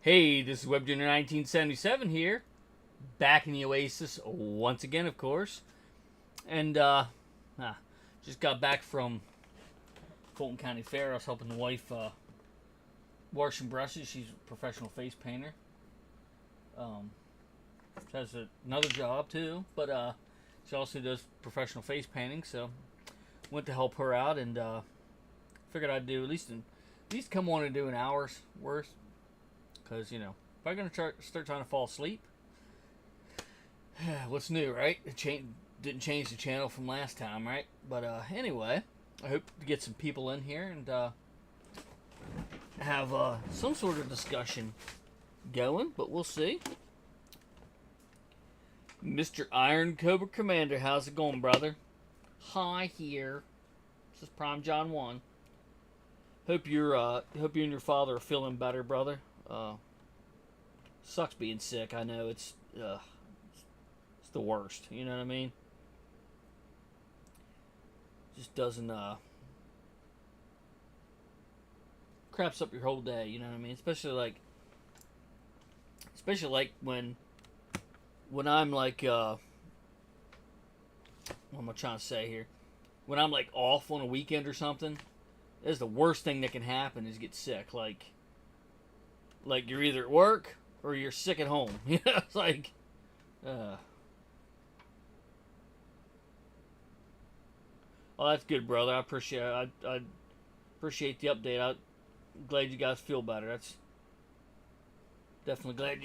Hey, this is WebJunior1977 here, back in the Oasis once again, of course, and just got back from Fulton County Fair. I was helping the wife wash some brushes. She's a professional face painter. She has another job too, but she also does professional face painting. So went to help her out, and figured I'd do at least come on and do an hour's worth. Because, if I'm going to start trying to fall asleep, what's new, right? Didn't change the channel from last time, right? But anyway, I hope to get some people in here and have some sort of discussion going, but we'll see. Mr. Iron Cobra Commander, how's it going, brother? Hi here. This is Prime John 1. Hope you and your father are feeling better, brother. Sucks being sick. I know it's the worst. You know what I mean? Just doesn't craps up your whole day. You know what I mean? Especially like when I'm like what am I trying to say here? When I'm like off on a weekend or something, that's the worst thing that can happen is get sick. Like you're either at work or you're sick at home. It's like, oh, that's good, brother. I appreciate it. I appreciate the update. I'm glad you guys feel better. That's definitely glad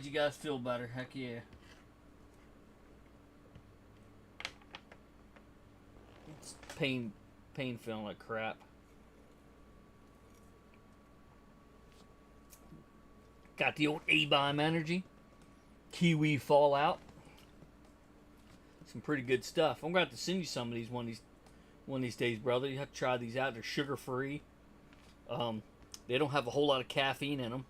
you guys feel better. Heck yeah. It's pain feeling like crap. Got the old A-bomb energy. Kiwi Fallout. Some pretty good stuff. I'm going to have to send you some of these one of these days, brother. You have to try these out. They're sugar-free. They don't have a whole lot of caffeine in them.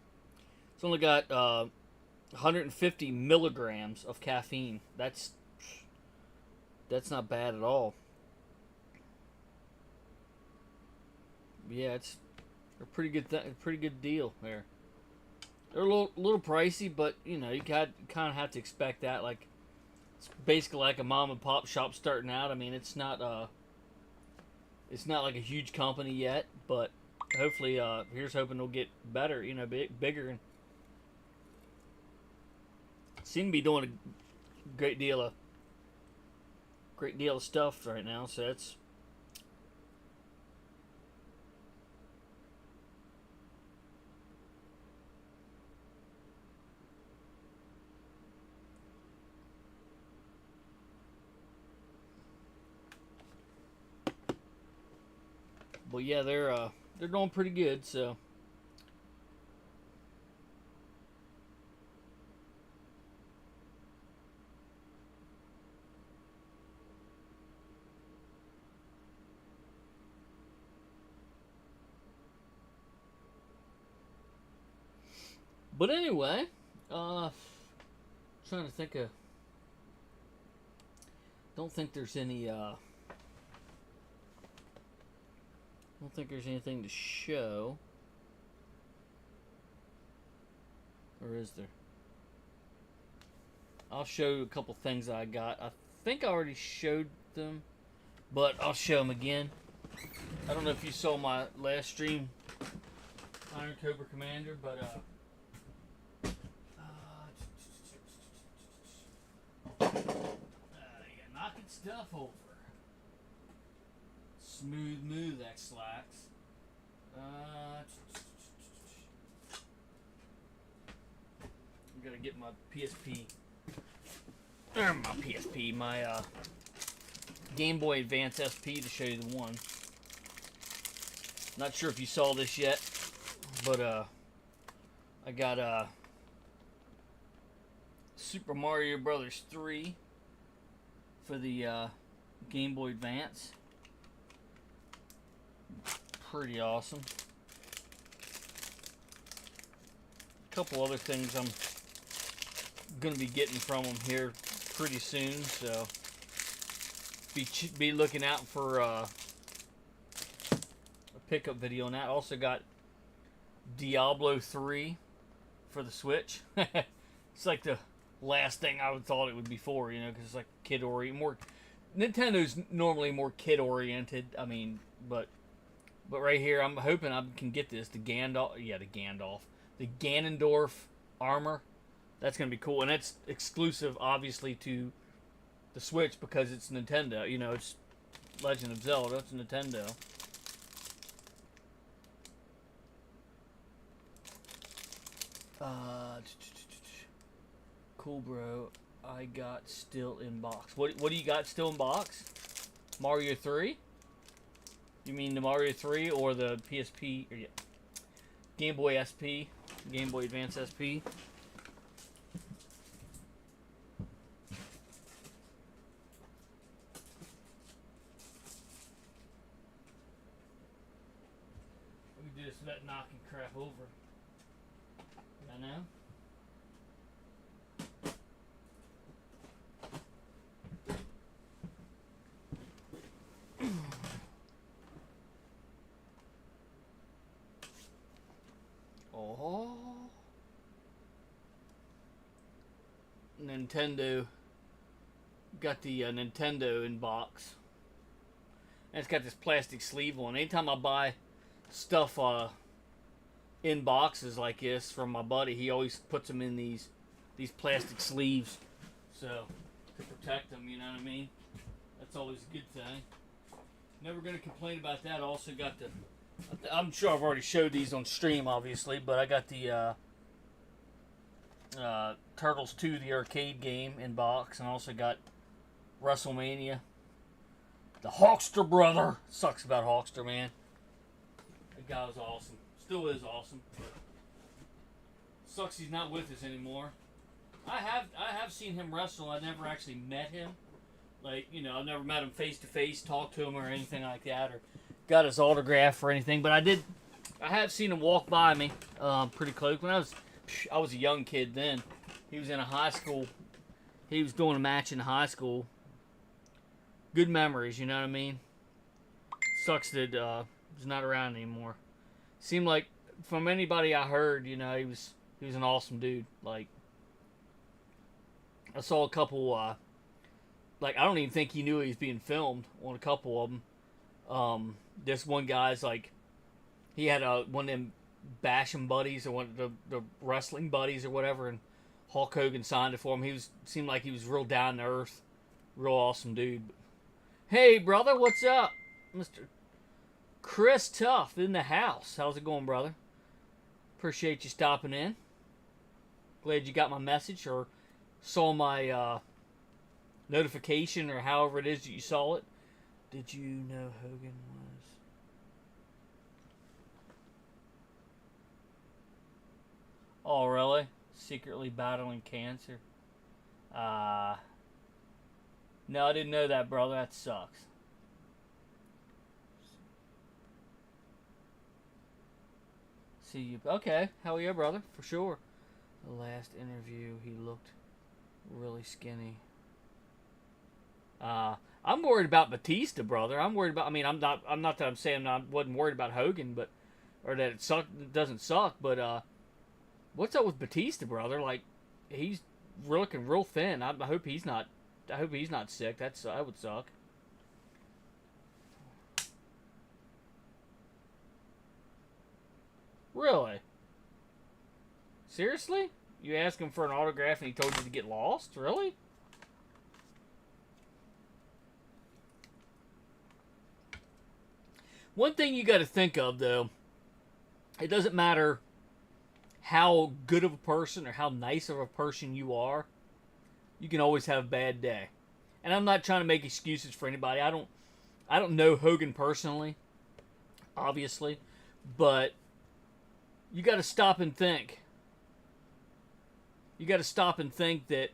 It's only got 150 milligrams of caffeine. That's not bad at all. Yeah, it's a pretty good deal there. They're a little pricey, but you kind of have to expect that. Like, it's basically like a mom and pop shop starting out. I mean, it's not like a huge company yet, but hopefully, here's hoping they'll get better. Bigger, and seem to be doing a great deal of stuff right now. So that's. But yeah, they're doing pretty good. So, but anyway, trying to think of. Don't think there's any. Don't think there's anything to show. Or is there? I'll show you a couple things I got. I think I already showed them, but I'll show them again. I don't know if you saw my last stream, Iron Cobra Commander, but you're knocking stuff over. Smooth that slacks. I'm gonna get my PSP. My Game Boy Advance SP to show you the one. Not sure if you saw this yet, but I got Super Mario Brothers 3 for the Game Boy Advance. Pretty awesome. A couple other things I'm gonna be getting from them here pretty soon, so be looking out for a pickup video on that. Also got Diablo 3 for the Switch. It's like the last thing I would thought it would be for, you know, because it's like kid oriented. More Nintendo's normally more kid oriented. I mean, but right here, I'm hoping I can get this. The Ganondorf armor. That's gonna be cool, and that's exclusive, obviously, to the Switch because it's Nintendo. You know, it's Legend of Zelda. It's Nintendo. Cool, bro. I got still in box. What do you got still in box? Mario 3? You mean the Mario 3 or the PSP? Or, yeah, Game Boy SP? Game Boy Advance SP? We can do this without knocking crap over. I know. Oh, Nintendo. Got the Nintendo in box, and it's got this plastic sleeve on. Anytime I buy stuff in boxes like this from my buddy, he always puts them in these plastic sleeves, so to protect them. You know what I mean? That's always a good thing. Never gonna complain about that. Also got the. I'm sure I've already showed these on stream, obviously, but I got the Turtles 2, the arcade game, in box, and also got WrestleMania. The Hawkster brother. Sucks about Hawkster, man. That guy was awesome. Still is awesome. But sucks he's not with us anymore. I have seen him wrestle. I never actually met him. Like, you know, I've never met him face to face, talked to him or anything like that, or got his autograph or anything. But I have seen him walk by me pretty close. When I was a young kid then. He was in a high school. He was doing a match in high school. Good memories, you know what I mean? Sucks that he's not around anymore. Seemed like from anybody I heard, you know, he was an awesome dude. Like, I saw a couple. Like, I don't even think he knew he was being filmed on a couple of them. This one guy's like, he had one of them bashing buddies or one of the wrestling buddies or whatever, and Hulk Hogan signed it for him. Seemed like he was real down to earth, real awesome dude. Hey brother, what's up, Mr. Chris Tuff in the house? How's it going, brother? Appreciate you stopping in. Glad you got my message or saw my notification or however it is that you saw it. Did you know Hogan was? Oh, really? Secretly battling cancer? No, I didn't know that, brother. That sucks. See you. Okay. Hell yeah, brother. For sure. The last interview, he looked really skinny. I'm worried about Batista, brother. I'm worried about. I mean, I'm not that I'm saying I wasn't worried about Hogan, but or that it doesn't suck. But what's up with Batista, brother? Like, he's looking real thin. I hope he's not. I hope he's not sick. That would suck. Really? Seriously? You asked him for an autograph and he told you to get lost? Really? One thing you got to think of, though, it doesn't matter how good of a person or how nice of a person you are, you can always have a bad day. And I'm not trying to make excuses for anybody. I don't know Hogan personally, obviously, but you got to stop and think. You got to stop and think that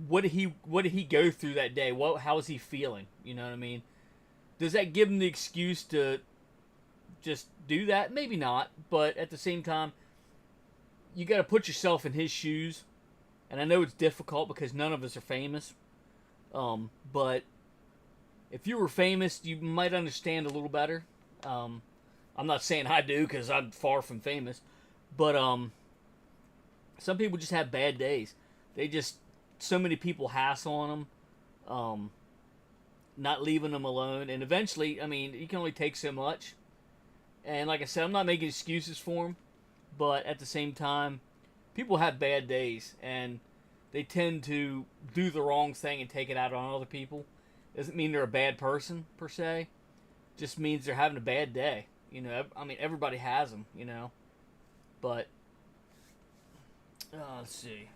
what did he go through that day? How is he feeling? You know what I mean? Does that give him the excuse to just do that? Maybe not, but at the same time, you got to put yourself in his shoes. And I know it's difficult because none of us are famous. But if you were famous, you might understand a little better. I'm not saying I do because I'm far from famous, but some people just have bad days. They just so many people hassle on them, not leaving them alone, and eventually, I mean, you can only take so much. And like I said, I'm not making excuses for them, but at the same time, people have bad days, and they tend to do the wrong thing and take it out on other people. Doesn't mean they're a bad person per se. Just means they're having a bad day. You know, I mean, everybody has them. You know, but let's see.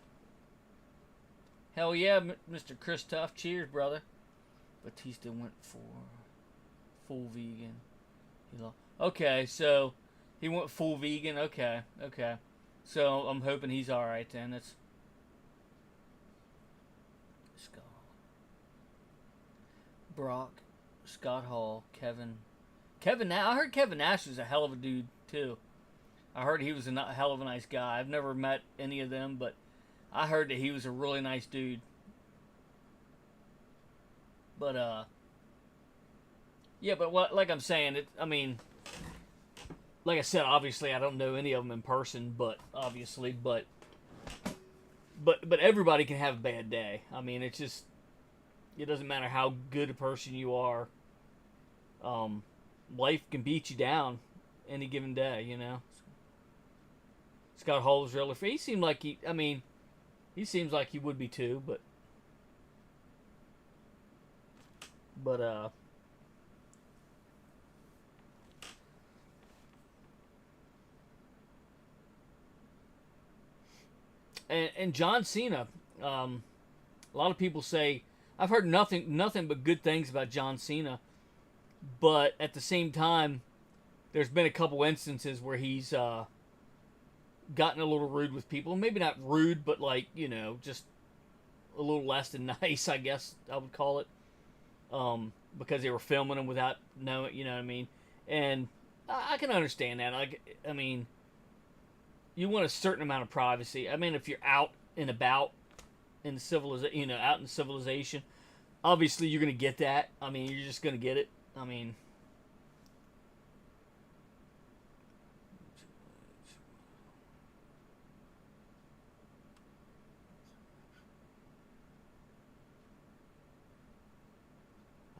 Hell yeah, Mr. Chris Tuff. Cheers, brother. Batista went for full vegan. Okay, so he went full vegan. Okay. So I'm hoping he's all right then. That's Scott, Brock, Scott Hall, Kevin Nash. I heard Kevin Nash was a hell of a dude too. I heard he was a hell of a nice guy. I've never met any of them, but I heard that he was a really nice dude. But yeah, but what, like I'm saying, I mean, like I said, obviously I don't know any of them in person, but obviously, but everybody can have a bad day. I mean, it doesn't matter how good a person you are. Life can beat you down any given day, you know. Scott Hall was really free. He seemed like he seems like he would be too, but and John Cena, a lot of people say, I've heard nothing but good things about John Cena, but at the same time, there's been a couple instances where he's gotten a little rude with people. Maybe not rude, but like, you know, just a little less than nice, I guess I would call it. Because they were filming him without knowing, you know what I mean? And I can understand that. I mean, you want a certain amount of privacy. I mean, if you're out and about in out in civilization, obviously you're gonna get that. I mean, you're just gonna get it. I mean,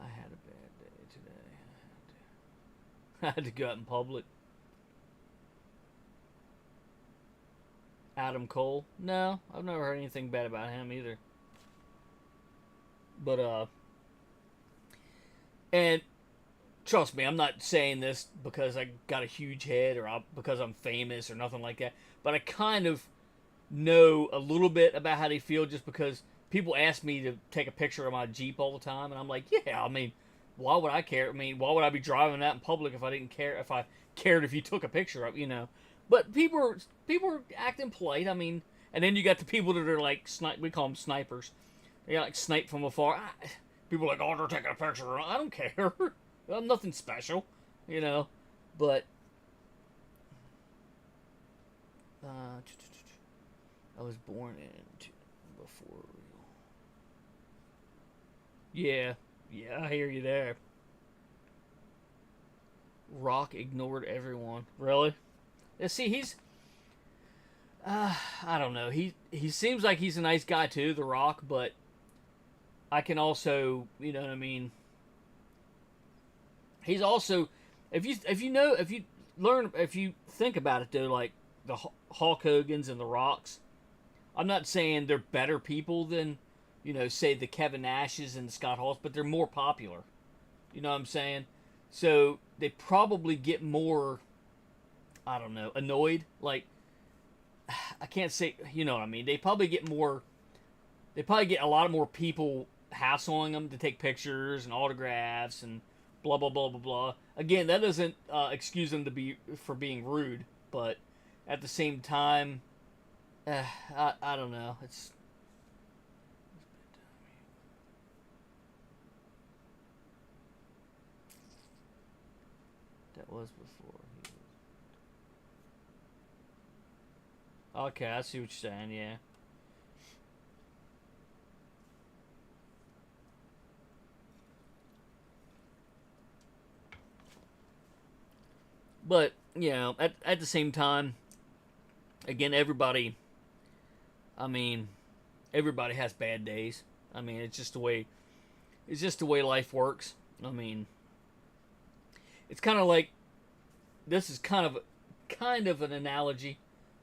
I had a bad day today. I had to go out in public. Adam Cole? No, I've never heard anything bad about him either. But and trust me, I'm not saying this because I got a huge head or because I'm famous or nothing like that. But I kind of know a little bit about how they feel just because people ask me to take a picture of my Jeep all the time, and I'm like, yeah, I mean, why would I care? I mean, why would I be driving that in public if I didn't care? If I cared if you took a picture of, you know? But people are acting polite. I mean, and then you got the people that are like we call them snipers. They like snipe from afar. People are like, oh, they're taking a picture. I don't care. I'm nothing special, you know. But I was born in before real. Yeah, I hear you there. Rock ignored everyone. Really? Yeah, see, he's I don't know. He seems like he's a nice guy too, The Rock, but I can also, you know what I mean. He's also, if you think about it though, like the Hulk Hogan's and the Rocks. I'm not saying they're better people than, you know, say the Kevin Nashes and the Scott Halls, but they're more popular. You know what I'm saying? So they probably get more, I don't know, annoyed. Like, I can't say, you know what I mean? They probably get a lot of more people hassling them to take pictures and autographs and blah, blah, blah, blah, blah. Again, that doesn't excuse them for being rude, but at the same time, I don't know. That was before he was. Okay, I see what you're saying, yeah. But you know, at the same time, again, everybody. I mean, everybody has bad days. I mean, it's just the way. It's just the way life works. I mean, it's kind of like this is kind of an analogy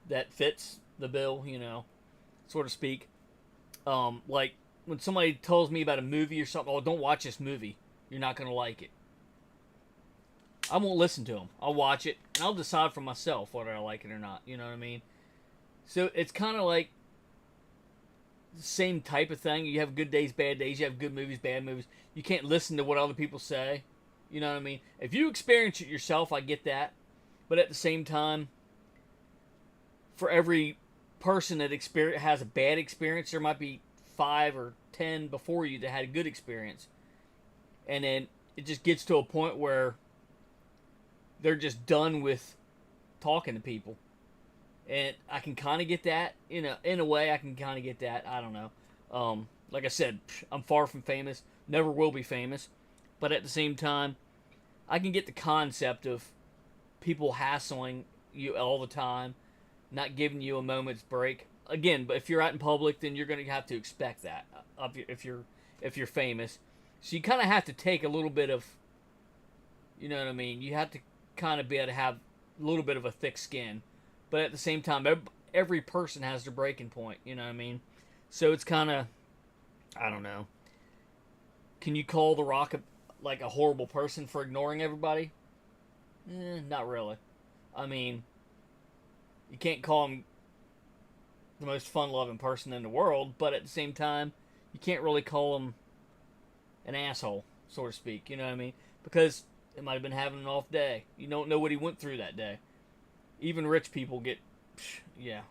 that fits the bill, you know, so to speak. Like when somebody tells me about a movie or something, oh, don't watch this movie. You're not gonna like it. I won't listen to them. I'll watch it and I'll decide for myself whether I like it or not. You know what I mean? So it's kind of like the same type of thing. You have good days, bad days. You have good movies, bad movies. You can't listen to what other people say. You know what I mean? If you experience it yourself, I get that. But at the same time, for every person that has a bad experience, there might be 5 or 10 before you that had a good experience. And then it just gets to a point where they're just done with talking to people. And I can kind of get that. You know, in a way, I can kind of get that. I don't know. Like I said, I'm far from famous. Never will be famous. But at the same time, I can get the concept of people hassling you all the time, not giving you a moment's break. Again, but if you're out in public, then you're going to have to expect that if you're famous. So you kind of have to take a little bit of, you know what I mean? You have to kind of be able to have a little bit of a thick skin. But at the same time, every person has their breaking point, you know what I mean? So it's kind of, I don't know. Can you call The Rock like a horrible person for ignoring everybody? Not really. I mean, you can't call him the most fun-loving person in the world, but at the same time, you can't really call him an asshole, so to speak. You know what I mean? Because it might have been having an off day. You don't know what he went through that day. Even rich people get, yeah.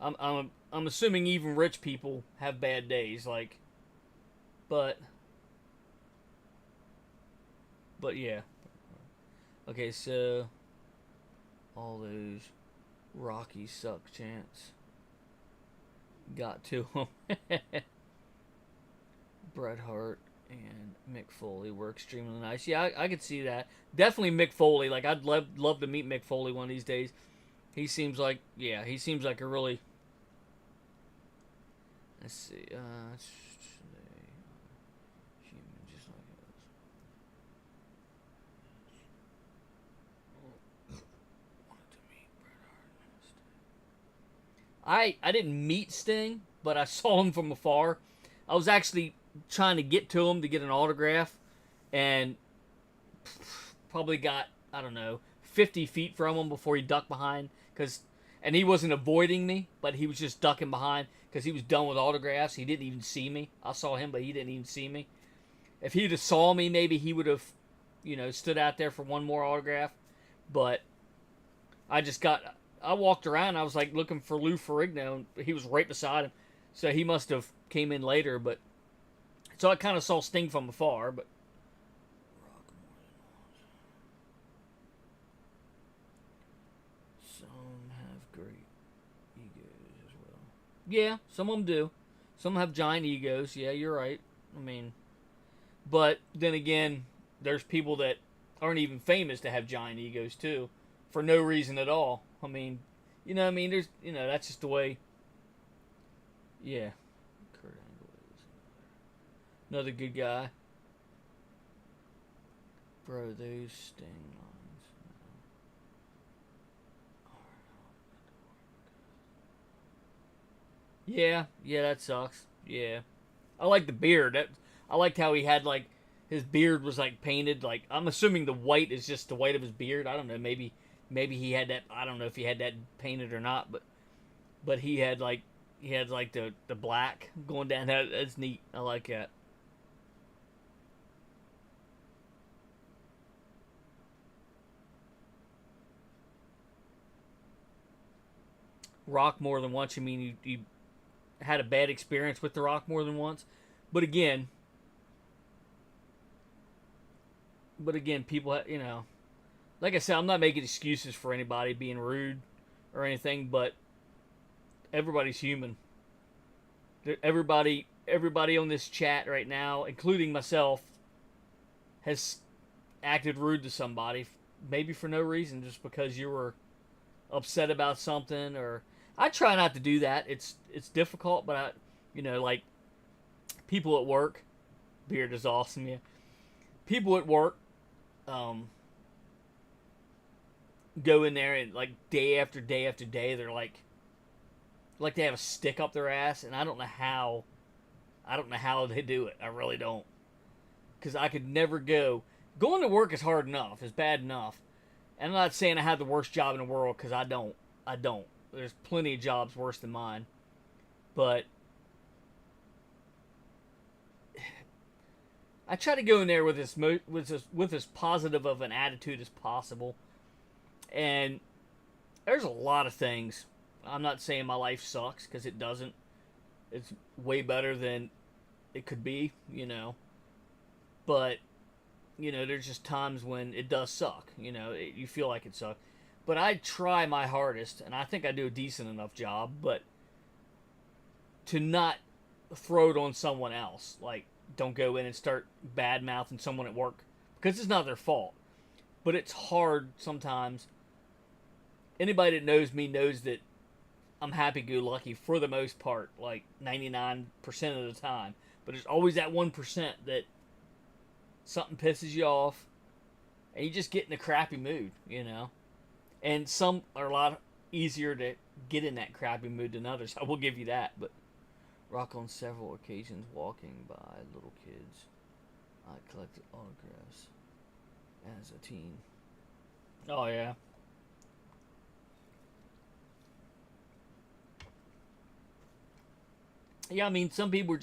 I'm assuming even rich people have bad days, like, but yeah. Okay, so all those Rocky suck chants got to him. Bret Hart and Mick Foley were extremely nice. Yeah, I could see that. Definitely Mick Foley. Like, I'd love to meet Mick Foley one of these days. He seems like a really. Let's see. Human just like us. Wanted to meet Bret Hart. I didn't meet Sting, but I saw him from afar. I was actually trying to get to him to get an autograph, and probably got, I don't know, 50 feet from him before he ducked behind, and he wasn't avoiding me, but he was just ducking behind because he was done with autographs. He didn't even see me. I saw him, but he didn't even see me. If he'd have saw me, maybe he would have, you know, stood out there for one more autograph. But I walked around. I was like looking for Lou Ferrigno, and he was right beside him. So he must have came in later, but so I kind of saw Sting from afar, but some have great egos as well. Yeah, some of them do. Some have giant egos. Yeah, you're right. I mean, but then again, there's people that aren't even famous to have giant egos too, for no reason at all. I mean, you know what I mean? There's, you know, that's just the way. Yeah. Kurt Angle is another good guy. Bro, those Sting lines. Yeah, that sucks. Yeah. I like the beard. I liked how he had, like, his beard was, like, painted. Like, I'm assuming the white is just the white of his beard. I don't know. Maybe he had that. I don't know if he had that painted or not, but he had, like, the black going down. That's neat. I like that. Rock more than once. You mean you had a bad experience with The Rock more than once? But again, people, you know, like I said, I'm not making excuses for anybody being rude or anything, but everybody's human. Everybody on this chat right now, including myself, has acted rude to somebody maybe for no reason, just because you were upset about something. Or I try not to do that. It's difficult, but like people at work, beard is awesome. Yeah, people at work, um, go in there and like day after day after day, they're like they have a stick up their ass, and I don't know how. I don't know how they do it. I really don't, because I could never go. Going to work is hard enough. It's bad enough. And I'm not saying I have the worst job in the world, because I don't. I don't. There's plenty of jobs worse than mine. But I try to go in there with as positive of an attitude as possible. And there's a lot of things. I'm not saying my life sucks, because it doesn't. It's way better than it could be, But, there's just times when it does suck. You feel like it sucks. But I try my hardest, and I think I do a decent enough job, but to not throw it on someone else. Like, don't go in and start bad-mouthing someone at work, because it's not their fault. But it's hard sometimes. Anybody that knows me knows that I'm happy-go-lucky for the most part, like 99% of the time. But there's always that 1% that something pisses you off, and you just get in a crappy mood, And some are a lot easier to get in that crappy mood than others. I will give you that. But rock on several occasions walking by little kids. I collected autographs as a teen. Oh, yeah. Yeah, I mean, some people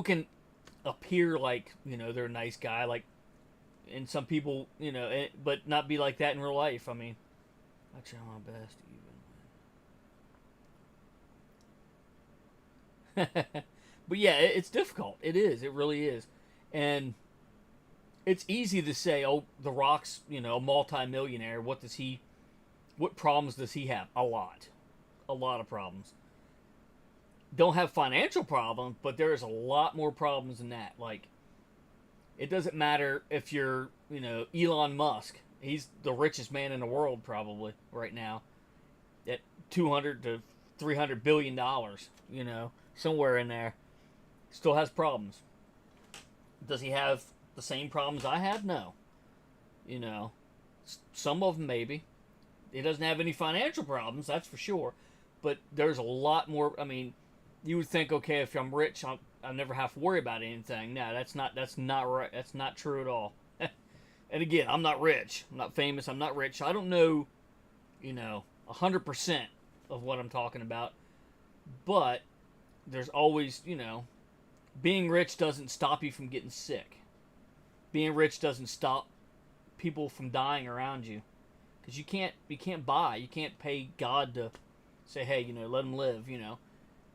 can appear like, they're a nice guy, like, and some people, but not be like that in real life. I mean, I try my best even. But yeah, it's difficult. It is. It really is. And it's easy to say, oh, The Rock's, a multi-millionaire. What problems does he have? A lot of problems. Don't have financial problems, but there is a lot more problems than that. Like, it doesn't matter if you're, Elon Musk. He's the richest man in the world probably right now, at 200 to 300 billion dollars. Somewhere in there, still has problems. Does he have the same problems I have? No. Some of them maybe. He doesn't have any financial problems, that's for sure. But there's a lot more. I mean, you would think, okay, if I'm rich, I'll never have to worry about anything. No, that's not right. That's not true at all. And again, I'm not rich. I'm not famous. I'm not rich. I don't know, 100% of what I'm talking about. But there's always, being rich doesn't stop you from getting sick. Being rich doesn't stop people from dying around you. Because you can't pay God to say, hey, let them live,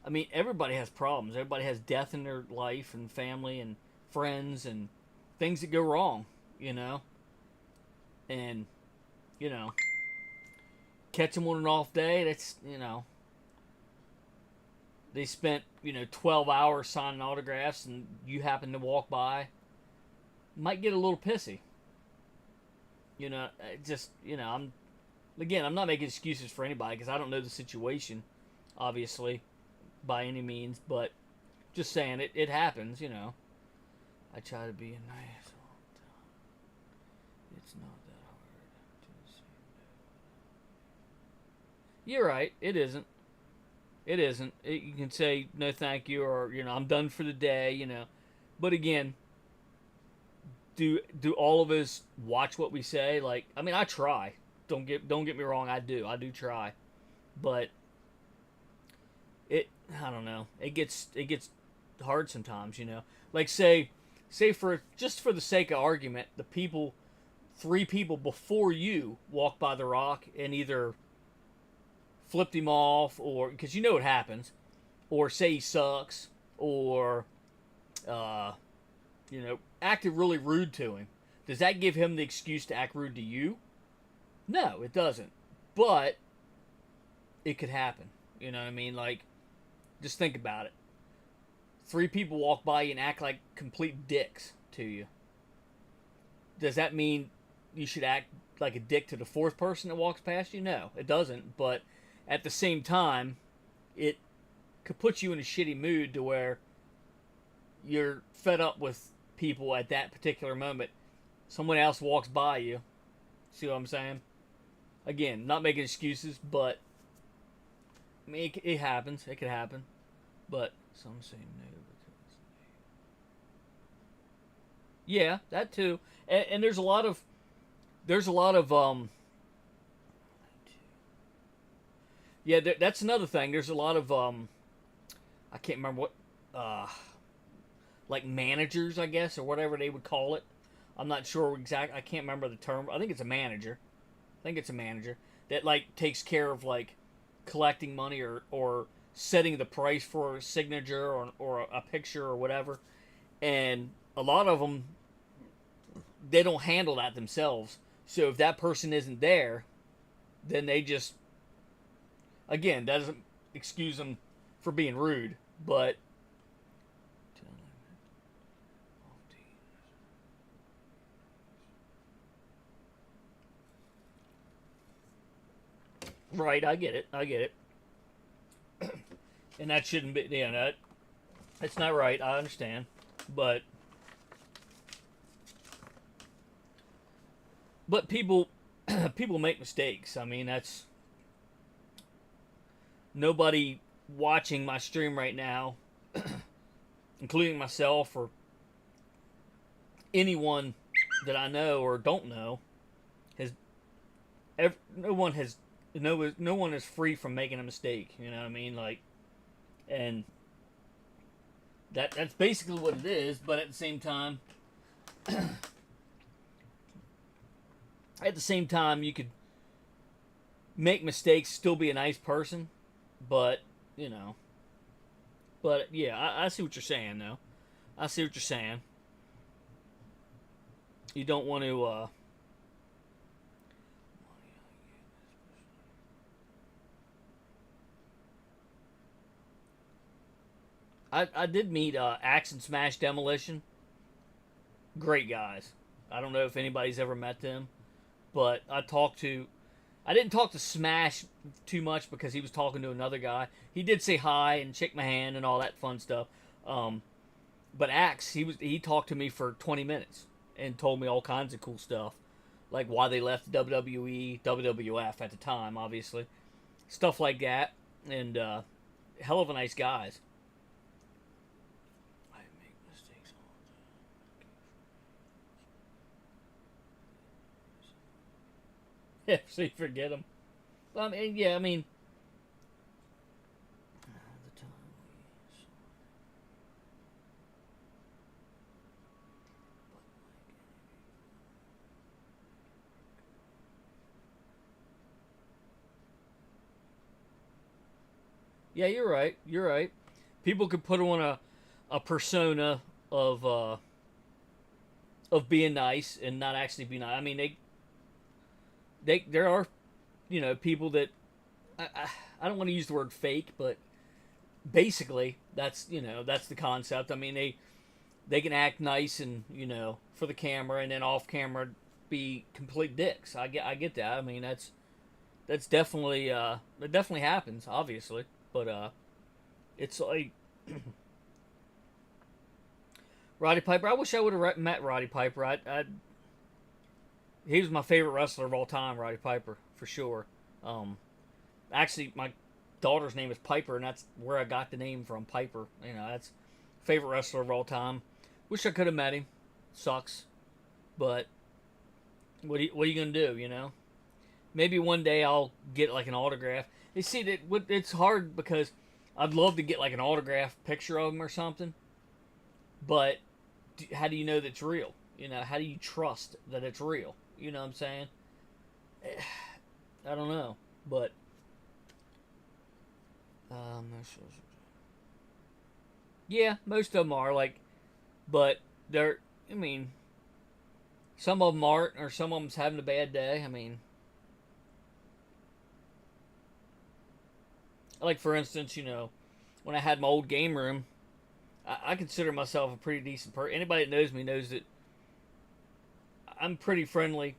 I mean, everybody has problems. Everybody has death in their life, and family and friends and things that go wrong, And, catch them on an off day, that's, they spent, 12 hours signing autographs, and you happen to walk by, might get a little pissy. I'm not making excuses for anybody, because I don't know the situation, obviously, by any means, but just saying, it happens, I try to be a nice all the time. It's not that hard to say no. You're right, it isn't. It isn't. You can say no thank you, or, I'm done for the day, But again, do all of us watch what we say? Like, I mean, I try. Don't get me wrong, I do try, but I don't know. It gets hard sometimes, Like say for the sake of argument, three people before you walk by The Rock and either flipped him off, or because what happens, or say he sucks, or acted really rude to him. Does that give him the excuse to act rude to you? No, it doesn't. But it could happen. You know what I mean? Like, just think about it. 3 people walk by you and act like complete dicks to you. Does that mean you should act like a dick to the fourth person that walks past you? No, it doesn't. But at the same time, it could put you in a shitty mood to where you're fed up with people at that particular moment. Someone else walks by you. See what I'm saying? Again, not making excuses, but I mean, it happens. It could happen. But some say no. Yeah, that too. And there's a lot of yeah, that's another thing. There's a lot of I can't remember what like managers, I guess, or whatever they would call it. I'm not sure exact. I can't remember the term. I think it's a manager. I think it's a manager that like takes care of like collecting money or setting the price for a signature or a picture or whatever. And a lot of them, they don't handle that themselves. So if that person isn't there, then they just, again, that doesn't excuse them for being rude, but right, I get it. And that shouldn't be, yeah, that's not right. I understand, but people people make mistakes. I mean, that's nobody watching my stream right now, including myself or anyone that I know or don't know, has no one is free from making a mistake. You know what I mean? Like, and that's basically what it is. But at the same time, you could make mistakes, still be a nice person. But yeah, I see what you're saying, though. I see what you're saying. You don't want to. I did meet Axe and Smash Demolition. Great guys. I don't know if anybody's ever met them, but I didn't talk to Smash too much because he was talking to another guy. He did say hi and shake my hand and all that fun stuff. But Axe, he talked to me for 20 minutes and told me all kinds of cool stuff, like why they left WWE, WWF at the time, obviously, stuff like that, and hell of a nice guys. I make mistakes all the time. Yeah, so you forget them. Well, I mean, yeah, I mean. Yeah, you're right. You're right. People could put on a persona of being nice and not actually be nice. I mean, there are, people that I don't want to use the word fake, but basically that's the concept. I mean, they can act nice and for the camera, and then off camera be complete dicks. I get that. I mean, that's definitely it definitely happens, obviously. But it's like Roddy Piper. I wish I would have met Roddy Piper. He was my favorite wrestler of all time, Roddy Piper, for sure. Actually, my daughter's name is Piper, and that's where I got the name from, Piper. That's favorite wrestler of all time. Wish I could have met him. Sucks, but what are you gonna do? Maybe one day I'll get like an autograph. You see, it's hard because I'd love to get like an autograph picture of him or something, but how do you know that's real? How do you trust that it's real? You know what I'm saying? I don't know, but yeah, most of them are like, but they're. I mean, some of them aren't, or some of them's having a bad day. I mean. Like, for instance, when I had my old game room, I consider myself a pretty decent person. Anybody that knows me knows that I'm pretty friendly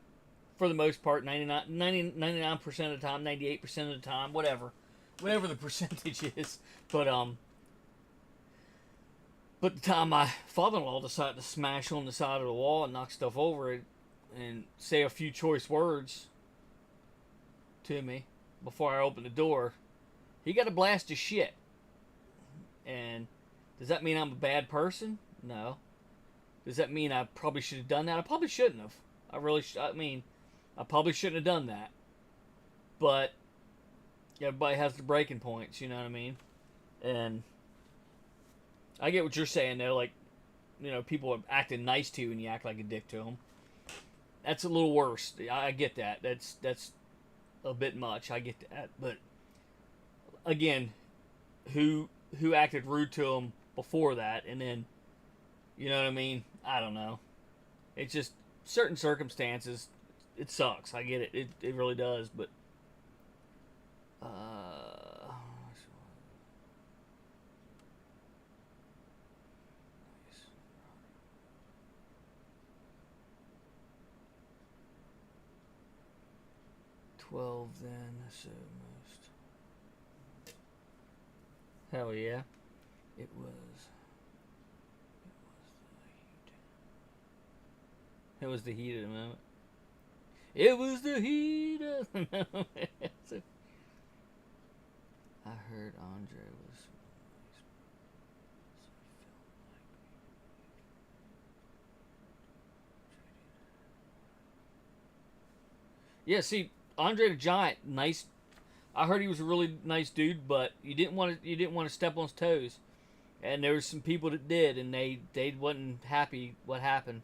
for the most part, 99% of the time, 98% of the time, whatever the percentage is. But the time my father-in-law decided to smash on the side of the wall and knock stuff over it and say a few choice words to me before I opened the door, he got a blast of shit. And does that mean I'm a bad person? No. Does that mean I probably should have done that? I probably shouldn't have. I probably shouldn't have done that. But everybody has the breaking points, you know what I mean? And I get what you're saying, though. Like, people are acting nice to you and you act like a dick to them. That's a little worse. I get that. That's a bit much. I get that. But, again, who acted rude to them before that, and then, you know what I mean? I don't know. It's just certain circumstances. It sucks. I get it. It really does. But 12 then. So most. Hell yeah. It was. It was the heat of the moment. It was the heat of the moment. I heard Andre was. Yeah, see, Andre the Giant, nice. I heard he was a really nice dude, but you didn't want to step on his toes, and there was some people that did, and they wasn't happy what happened.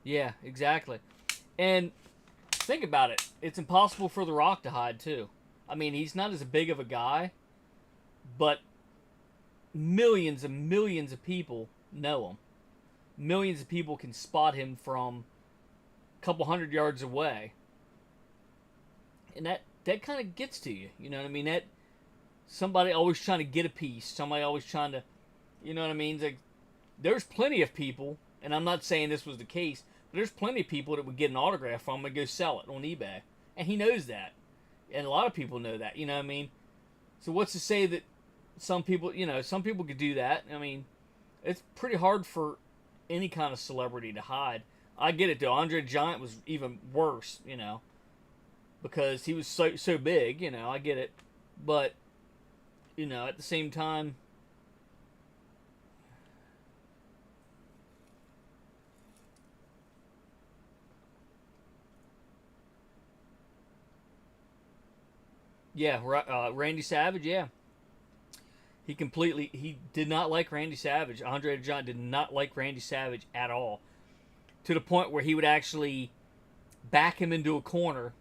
Yeah, exactly. And think about it. It's impossible for The Rock to hide, too. I mean, he's not as big of a guy, but millions and millions of people know him. Millions of people can spot him from a couple 100 yards away. And that kind of gets to you. You know what I mean? That somebody always trying to get a piece. Somebody always trying to, you know what I mean? Like, there's plenty of people, and I'm not saying this was the case, but there's plenty of people that would get an autograph from him and go sell it on eBay. And he knows that. And a lot of people know that, you know what I mean? So what's to say that some people could do that? I mean, it's pretty hard for any kind of celebrity to hide. I get it, though. Andre the Giant was even worse, because he was so big, I get it. But, at the same time, yeah, Randy Savage, yeah. He did not like Randy Savage. Andre the Giant did not like Randy Savage at all. To the point where he would actually back him into a corner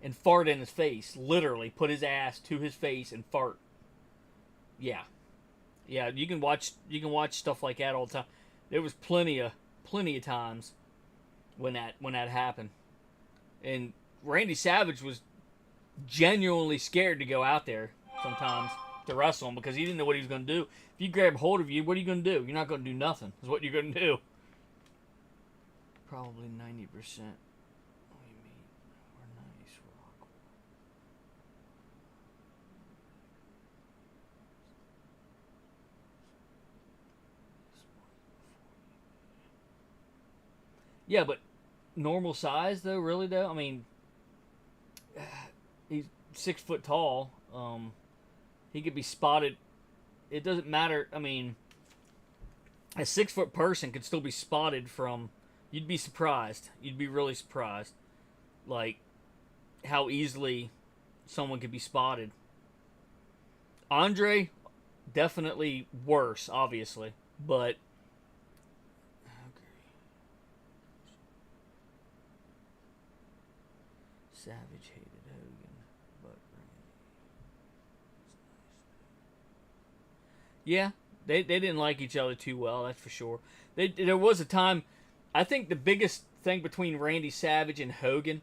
and fart in his face. Literally put his ass to his face and fart. Yeah. Yeah, you can watch stuff like that all the time. There was plenty of times when that happened. And Randy Savage was genuinely scared to go out there sometimes to wrestle him because he didn't know what he was going to do. If you grab hold of you, what are you going to do? You're not going to do nothing. Is what you're going to do. Probably 90%. What do you mean? We're nice, rock. Yeah, but normal size though, really though. I mean, he's 6 foot tall. He could be spotted. It doesn't matter. I mean, a 6 foot person could still be spotted from. You'd be surprised. You'd be really surprised, like how easily someone could be spotted. Andre, definitely worse, obviously, but. Savage hated Hogan, but yeah, they didn't like each other too well. That's for sure. There was a time. I think the biggest thing between Randy Savage and Hogan,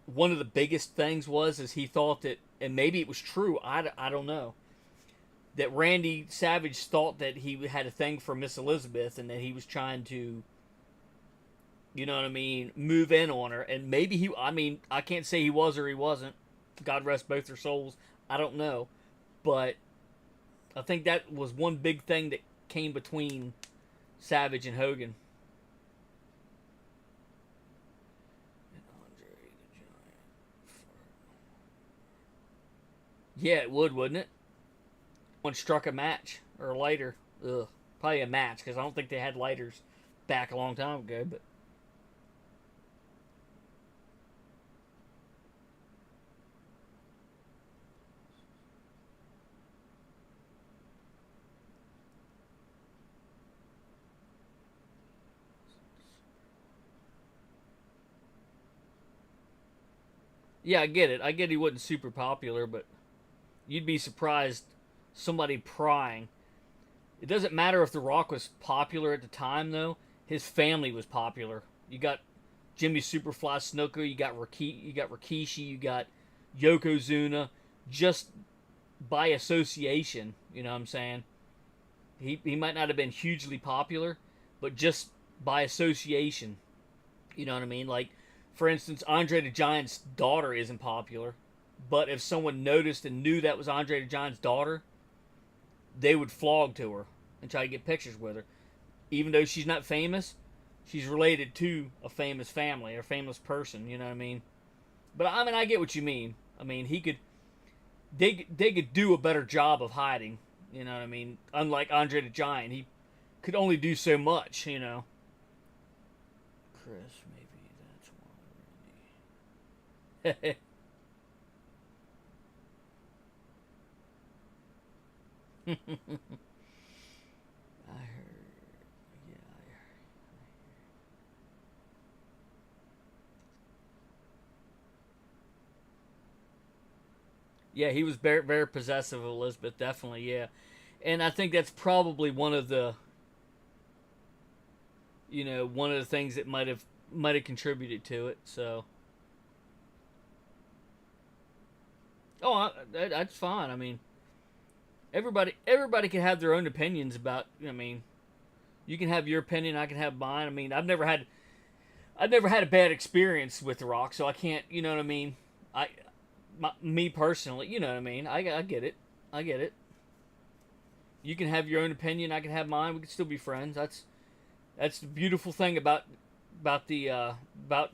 one of the biggest things is he thought that, and maybe it was true. I don't know. that Randy Savage thought that he had a thing for Miss Elizabeth and that he was trying to, you know what I mean, move in on her. And maybe he, I mean, I can't say he was or he wasn't. God rest both their souls. I don't know. But I think that was one big thing that came between Savage and Hogan. Yeah, it would, wouldn't it? One struck a match or a lighter. Ugh, probably a match because I don't think they had lighters back a long time ago. But yeah, I get it. I get he wasn't super popular, but you'd be surprised somebody prying. It doesn't matter if The Rock was popular at the time, though. His family was popular. You got Jimmy Superfly Snuka, you got Rikishi, you got Yokozuna, just by association. You know what I'm saying? He might not have been hugely popular, but just by association. You know what I mean? Like, for instance, Andre the Giant's daughter isn't popular, but if someone noticed and knew that was Andre the Giant's daughter, they would flog to her and try to get pictures with her. Even though she's not famous, she's related to a famous family or famous person, you know what I mean? But I mean, I get what you mean. I mean, they could do a better job of hiding, you know what I mean? Unlike Andre the Giant, he could only do so much, you know. Chris, maybe that's why. I heard. Yeah, I heard. Yeah, he was very, very possessive of Elizabeth, definitely, yeah. And I think that's probably one of the, you know, one of the things that might have contributed to it. So, oh, that's fine. I mean, everybody can have their own opinions about. I mean, you can have your opinion, I can have mine. I mean, I've never had a bad experience with The Rock, so I can't. You know what I mean? Me personally, you know what I mean? I get it. I get it. You can have your own opinion, I can have mine. We can still be friends. That's the beautiful thing about the about about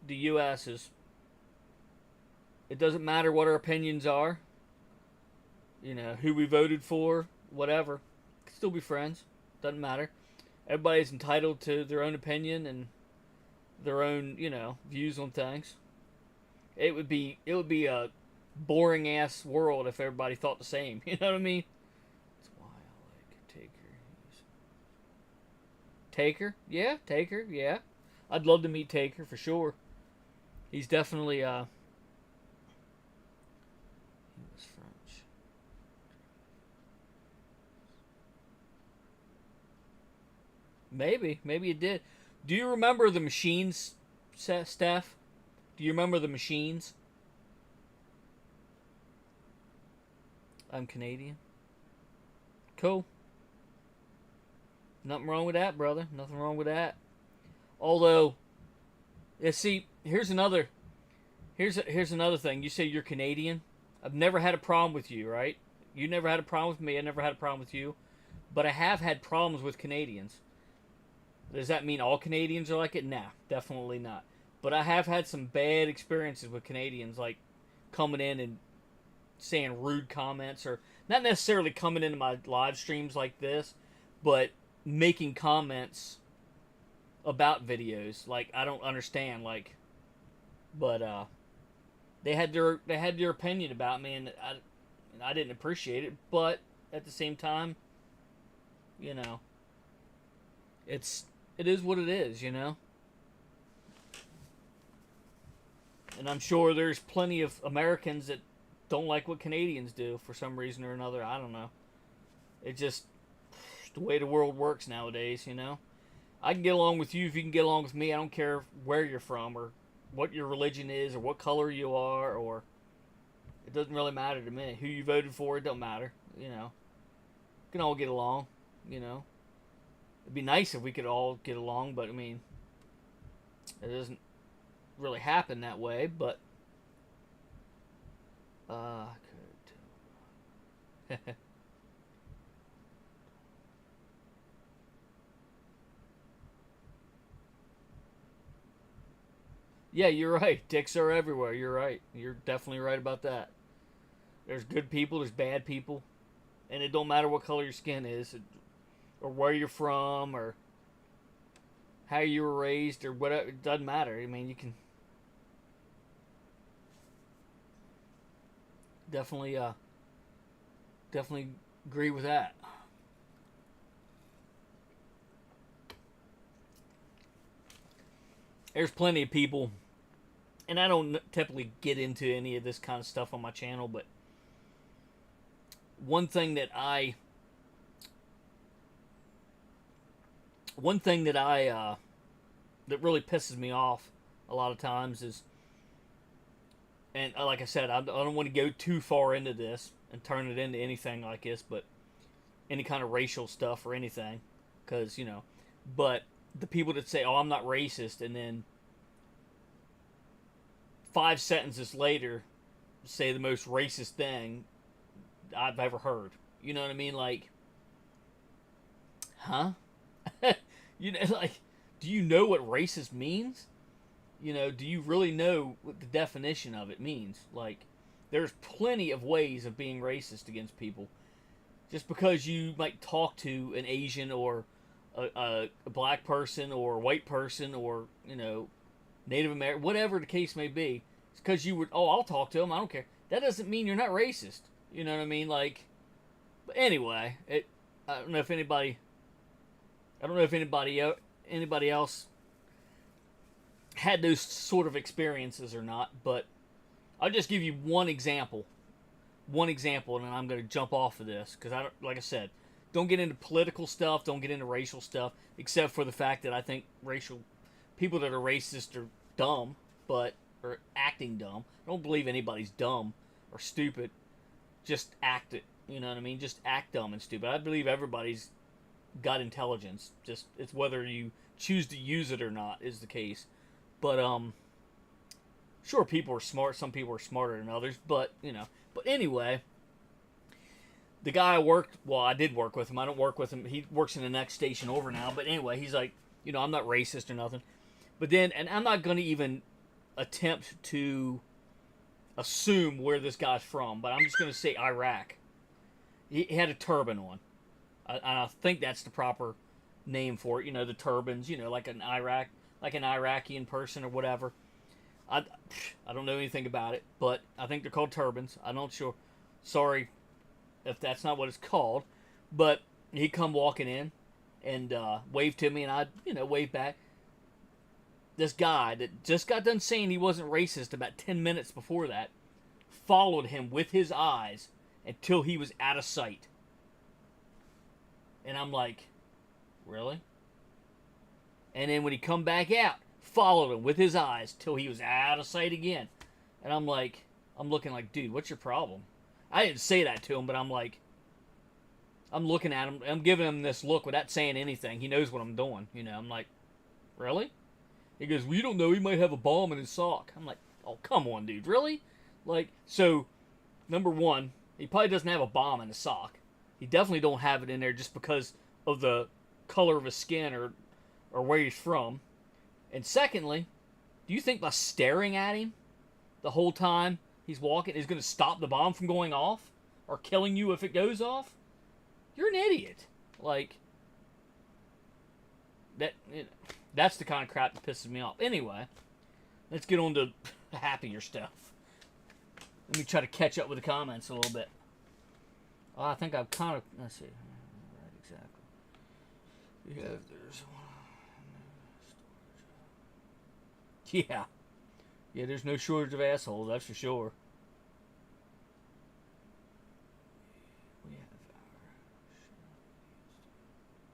the U.S. is it doesn't matter what our opinions are. You know who we voted for, whatever. We can still be friends. Doesn't matter. Everybody's entitled to their own opinion and their own views on things. It would be a boring ass world if everybody thought the same. You know what I mean? That's why I like Taker. Taker? Yeah, Taker, yeah. I'd love to meet Taker for sure. He's definitely he was French. Maybe it did. Do you remember the Machines, Steph? Do you remember the Machines? I'm Canadian. Cool. Nothing wrong with that, brother. Nothing wrong with that. Although, yeah, see, here's another thing. You say you're Canadian. I've never had a problem with you, right? You never had a problem with me. I never had a problem with you. But I have had problems with Canadians. Does that mean all Canadians are like it? Nah, definitely not. But I have had some bad experiences with Canadians, like coming in and saying rude comments, or not necessarily coming into my live streams like this, but making comments about videos. Like, I don't understand, like, but they had their opinion about me, and I didn't appreciate it. But at the same time, you know, it is what it is, you know. And I'm sure there's plenty of Americans that don't like what Canadians do for some reason or another. I don't know. It's just the way the world works nowadays, you know. I can get along with you if you can get along with me. I don't care where you're from or what your religion is or what color you are, or It doesn't really matter to me. Who you voted for, it don't matter. You know, we can all get along. You know, it'd be nice if we could all get along, but I mean, it doesn't really happen that way. But yeah, you're right. Dicks are everywhere. You're right. You're definitely right about that. There's good people. There's bad people, and it don't matter what color your skin is, or where you're from, or how you were raised, or whatever. It doesn't matter. I mean, you can definitely, definitely agree with that. There's plenty of people, and I don't typically get into any of this kind of stuff on my channel, but one thing that I that really pisses me off a lot of times is, and like I said, I don't want to go too far into this and turn it into anything like this, but any kind of racial stuff or anything, because you know, but the people that say, "Oh, I'm not racist," and then 5 sentences later say the most racist thing I've ever heard. You know what I mean? Like, huh? You know, like, do you know what racist means? You know, do you really know what the definition of it means? Like, there's plenty of ways of being racist against people. Just because you might talk to an Asian or a black person or a white person or, you know, Native American, whatever the case may be, it's because you would, oh, I'll talk to them, I don't care. That doesn't mean you're not racist. You know what I mean? Like, but anyway, I don't know if anybody else had those sort of experiences or not, but I'll just give you one example, and then I'm going to jump off of this because like I said, don't get into political stuff, don't get into racial stuff, except for the fact that I think people that are racist are dumb, or acting dumb. I don't believe anybody's dumb or stupid. Just act it. You know what I mean? Just act dumb and stupid. I believe everybody's got intelligence. Just it's whether you choose to use it or not is the case. But sure, people are smart. Some people are smarter than others. But you know. But anyway, the guy I did work with him. I don't work with him. He works in the next station over now. But anyway, he's like, you know, I'm not racist or nothing. But then, and I'm not going to even attempt to assume where this guy's from, but I'm just going to say Iraq. He had a turban on. I think that's the proper name for it. You know, the turbans, you know, like an Iraqi person or whatever. I don't know anything about it, but I think they're called turbans. I'm not sure. Sorry if that's not what it's called. But he come walking in and waved to me, and I, you know, waved back. This guy that just got done saying he wasn't racist about 10 minutes before that followed him with his eyes until he was out of sight. And I'm like, really? And then when he come back out, followed him with his eyes till he was out of sight again. And I'm like, I'm looking like, dude, what's your problem? I didn't say that to him, but I'm like, I'm looking at him, I'm giving him this look without saying anything. He knows what I'm doing, you know. I'm like, really? He goes, well, you don't know, he might have a bomb in his sock. I'm like, oh, come on, dude, really? Like, so, number one, he probably doesn't have a bomb in his sock. He definitely don't have it in there just because of the color of his skin or where he's from. And secondly, do you think by staring at him the whole time he's walking is going to stop the bomb from going off or killing you if it goes off? You're an idiot. Like, that, you know, that's the kind of crap that pisses me off. Anyway, let's get on to happier stuff. Let me try to catch up with the comments a little bit. Oh, I think I've kind of, let's see. Right, exactly. Yeah, there's one. Yeah. Yeah, there's no shortage of assholes, that's for sure.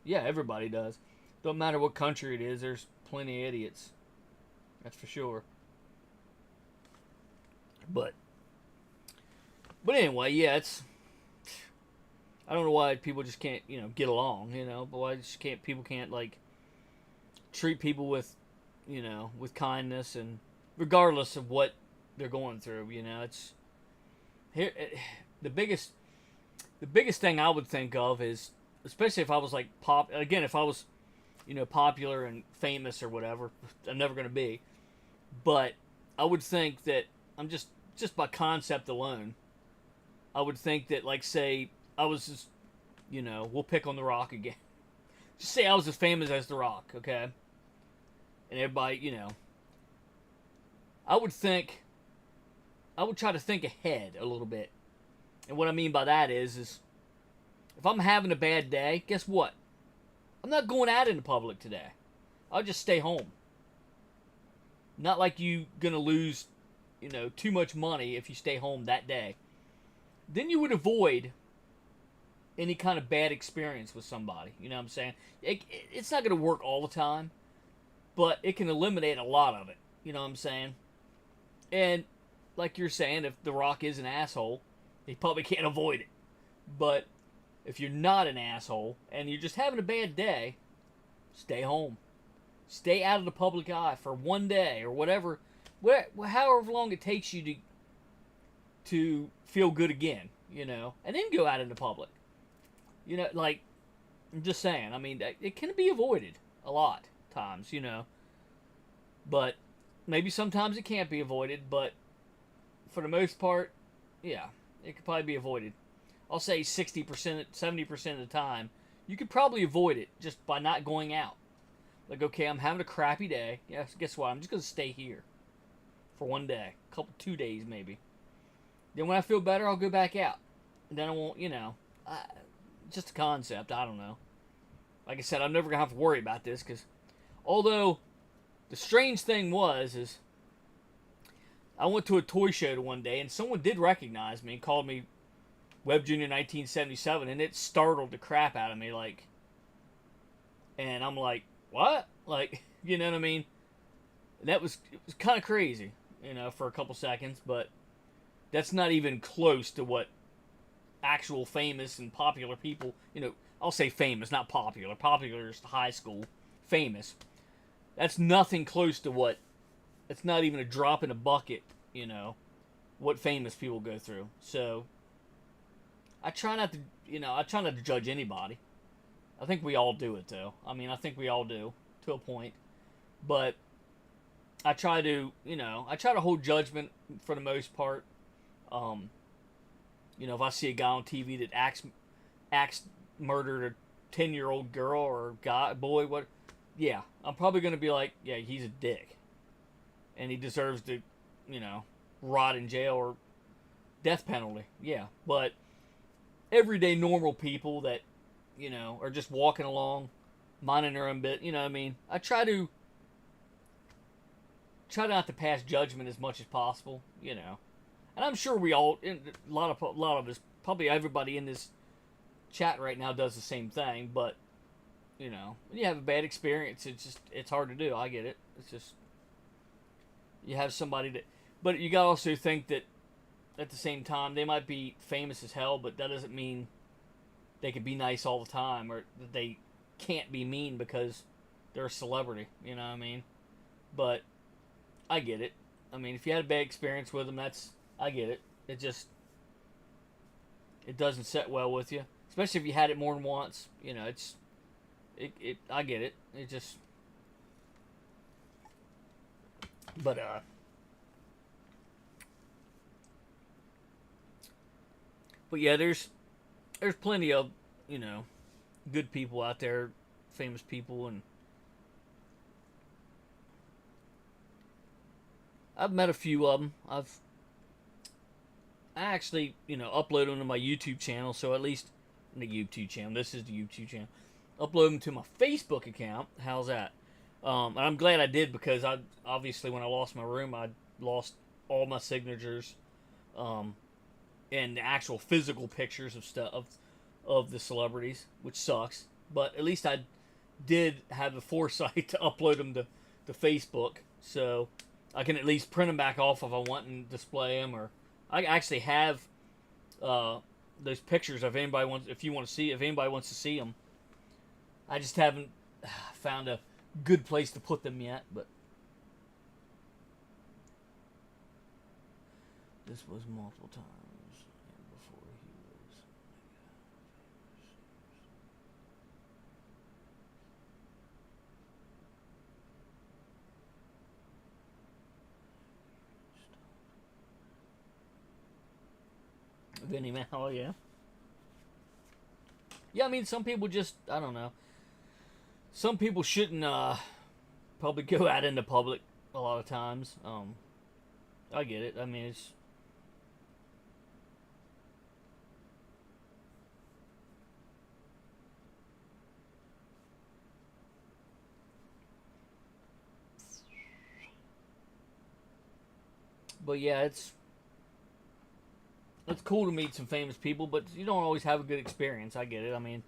Yeah, everybody does. Don't matter what country it is, there's plenty of idiots. That's for sure. But But anyway, yeah, it's. I don't know why people just can't, get along, but why just can't people can't like treat people with, with kindness and regardless of what they're going through, it's here the biggest thing I would think of is, especially if I was like if I was, popular and famous or whatever, I'm never going to be, but I would think that I'm just by concept alone, I would think that, like, say I was just, we'll pick on The Rock again. Just say I was as famous as The Rock, okay? And everybody, I would try to think ahead a little bit. And what I mean by that is if I'm having a bad day, guess what? I'm not going out in the public today. I'll just stay home. Not like you gonna lose, too much money if you stay home that day. Then you would avoid any kind of bad experience with somebody. You know what I'm saying? It's not going to work all the time, but it can eliminate a lot of it. You know what I'm saying? And like you're saying, if The Rock is an asshole, he probably can't avoid it. But if you're not an asshole and you're just having a bad day, stay home. Stay out of the public eye for one day or whatever, however long it takes you to feel good again, and then go out in the public. Like, I'm just saying, I mean, it can be avoided a lot times, but maybe sometimes it can't be avoided, but for the most part, yeah, it could probably be avoided. I'll say 60%, 70% of the time, you could probably avoid it just by not going out. Like, okay, I'm having a crappy day. Yes, guess what? I'm just going to stay here for one day, 2 days maybe. Then when I feel better, I'll go back out. And then I won't, just a concept. I don't know. Like I said, I'm never going to have to worry about this because although the strange thing is I went to a toy show one day and someone did recognize me and called me Web Junior 1977 and it startled the crap out of me. Like, and I'm like, what? Like, you know what I mean? It was kind of crazy, for a couple seconds, but that's not even close to what actual famous and popular people, I'll say famous, not popular. Popular is high school. Famous. That's nothing close to what, it's not even a drop in a bucket, what famous people go through. So, I try not to judge anybody. I think we all do it, though. I mean, I think we all do, to a point. But I try to hold judgment for the most part. If I see a guy on TV that acts murdered a 10-year-old girl or boy, yeah, I'm probably going to be like, yeah, he's a dick. And he deserves to, rot in jail or death penalty. Yeah, but everyday normal people that, are just walking along, minding their own bit, I mean? I try not to pass judgment as much as possible, And I'm sure we all, a lot of us, probably everybody in this chat right now does the same thing, but, when you have a bad experience, it's hard to do. I get it. It's just, you have somebody that, but you gotta also think that at the same time, they might be famous as hell, but that doesn't mean they could be nice all the time, or that they can't be mean because they're a celebrity, you know what I mean? But I get it. I mean, if you had a bad experience with them, I get it. It doesn't set well with you, especially if you had it more than once. I get it. It just, but yeah, there's plenty of, good people out there, famous people, and I've met a few of them. I actually, upload them to my YouTube channel, so at least the YouTube channel. This is the YouTube channel. Upload them to my Facebook account. How's that? And I'm glad I did because obviously when I lost my room, I lost all my signatures, and the actual physical pictures of stuff of the celebrities, which sucks. But at least I did have the foresight to upload them to Facebook, so I can at least print them back off if I want and display them. Or I actually have those pictures if anybody wants, if anybody wants to see them. I just haven't found a good place to put them yet, but this was multiple times before he was. Vinny Mal, yeah. Yeah, I mean, some people just, I don't know. Some people shouldn't probably go out into public a lot of times. I get it. I mean, it's. But yeah, it's cool to meet some famous people, but you don't always have a good experience. I get it. I mean,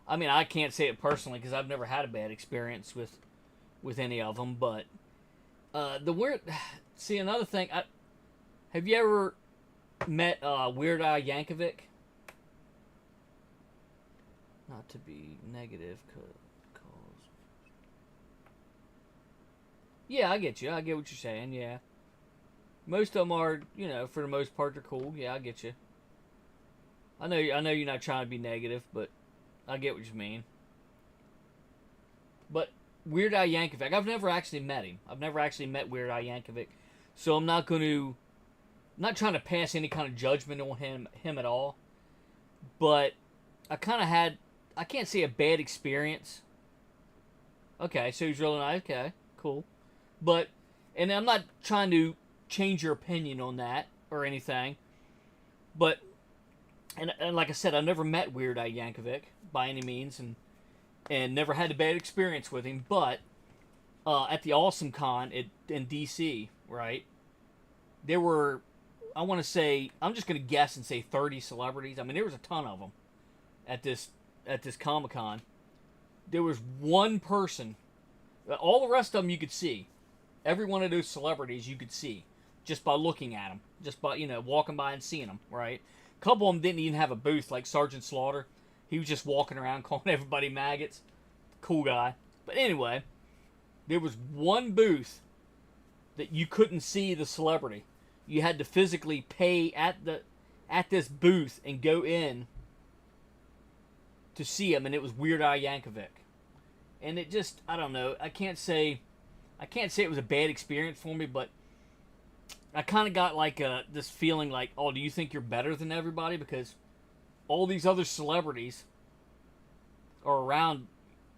I can't say it personally because I've never had a bad experience with any of them. But the weird, see another thing. Have you ever met Weird Al Yankovic? Not to be negative, cause. Yeah, I get you. I get what you're saying. Yeah. Most of them are, you know, for the most part, they're cool. Yeah, I get you. I know you're not trying to be negative, but I get what you mean. But Weird Al Yankovic, I've never actually met him. I've never actually met Weird Al Yankovic, so I'm not not trying to pass any kind of judgment on him at all. But I kind of had, I can't say a bad experience. Okay, so he's really nice. Okay, cool. But, and I'm not trying to change your opinion on that or anything, but and like I said, I've never met Weird Al Yankovic by any means, and never had a bad experience with him. But at the Awesome Con in DC, right, there were, I want to say, I'm just going to guess and say 30 celebrities. I mean, there was a ton of them at this Comic Con. There was one person. All the rest of them you could see. Every one of those celebrities you could see just by looking at them, just by, you know, walking by and seeing them, right? A couple of them didn't even have a booth, like Sergeant Slaughter. He was just walking around calling everybody maggots. Cool guy. But anyway, there was one booth that you couldn't see the celebrity. You had to physically pay at this booth and go in to see him, and it was Weird Al Yankovic. And it just, I don't know, I can't say it was a bad experience for me, but I kind of got like this feeling like, oh, do you think you're better than everybody? Because all these other celebrities are around,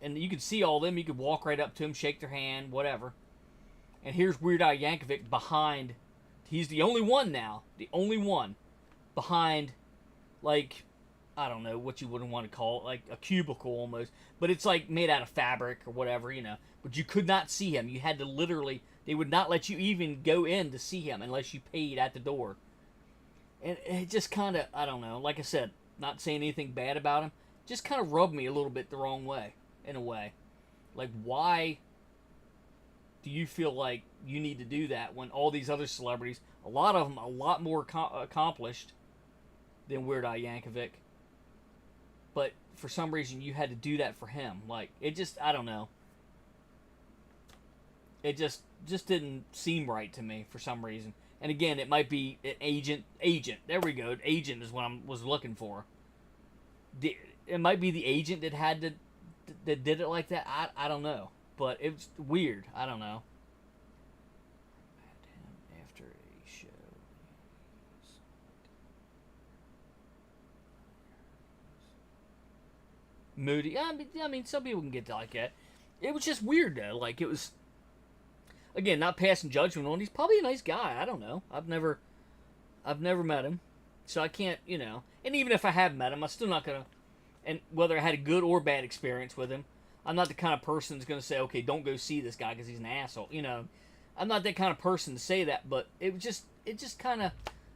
and you could see all of them. You could walk right up to them, shake their hand, whatever. And here's Weird Al Yankovic behind. He's the only one now. The only one behind, like, I don't know what you wouldn't want to call it, like a cubicle almost. But it's like made out of fabric or whatever, you know. But you could not see him. You had to literally, they would not let you even go in to see him unless you paid at the door. And it just kind of, I don't know, like I said, not saying anything bad about him, just kind of rubbed me a little bit the wrong way, in a way. Like, why do you feel like you need to do that when all these other celebrities, a lot of them a lot more accomplished than Weird Al Yankovic, but for some reason you had to do that for him? Like, it just, I don't know. It just didn't seem right to me for some reason. And again, it might be an agent. There we go. Agent is what I was looking for. It might be the agent that did it like that. I don't know. But it was weird. I don't know. After a show. Moody. I mean, some people can get like that. It was just weird though. Like, it was. Again, not passing judgment on. He's probably a nice guy. I don't know. I've never met him, so I can't, you know. And even if I have met him, I'm still not gonna. And whether I had a good or bad experience with him, I'm not the kind of person that's gonna say, okay, don't go see this guy because he's an asshole. You know, I'm not that kind of person to say that. But it just kind of,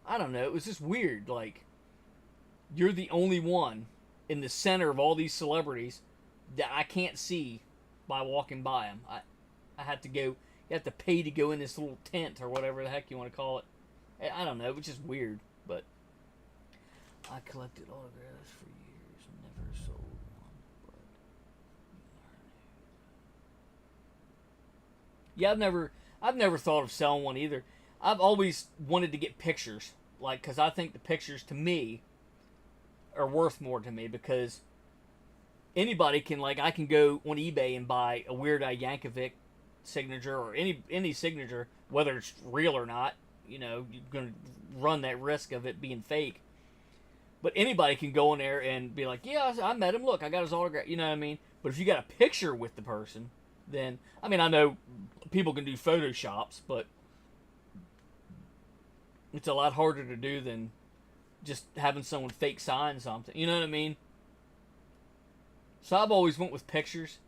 I don't know. It was just weird. Like, you're the only one in the center of all these celebrities that I can't see by walking by him. I had to go. You have to pay to go in this little tent or whatever the heck you want to call it. I don't know. It was just weird. But I collected autographs for years and never sold one. But yeah, I've never thought of selling one either. I've always wanted to get pictures, like, because I think the pictures to me are worth more to me, because anybody can, like, I can go on eBay and buy a Weird Al Yankovic signature or any signature, whether it's real or not. You know, you're gonna run that risk of it being fake. But anybody can go in there and be like, yeah, I met him. Look, I got his autograph. You know what I mean? But if you got a picture with the person, then, I mean, I know people can do Photoshops, but it's a lot harder to do than just having someone fake sign something. You know what I mean? So I've always went with pictures,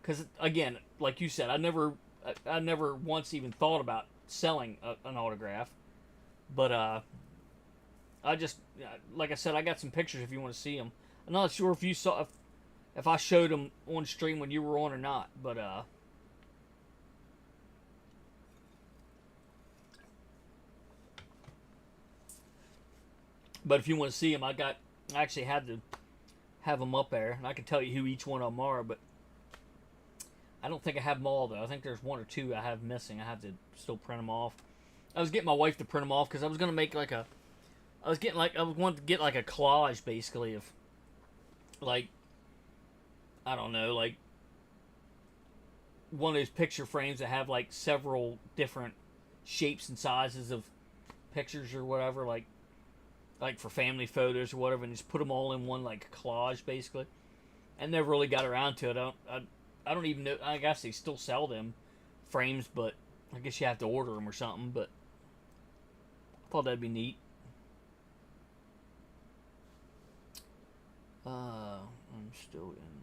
because again, like you said, I never once even thought about selling an autograph. But I just, like I said, I got some pictures if you want to see them. I'm not sure if you saw if I showed them on stream when you were on or not, but if you want to see them, I actually had to have them up there, and I can tell you who each one of them are, but I don't think I have them all, though. I think there's one or two I have missing. I have to still print them off. I was getting my wife to print them off because I was going to make like a... I wanted to get like a collage, basically, of, like, I don't know, like, one of those picture frames that have, like, several different shapes and sizes of pictures or whatever, like for family photos or whatever, and just put them all in one, like, collage, basically. I never really got around to it. I don't even know. I guess they still sell them frames, but I guess you have to order them or something, but I thought that'd be neat. I'm still in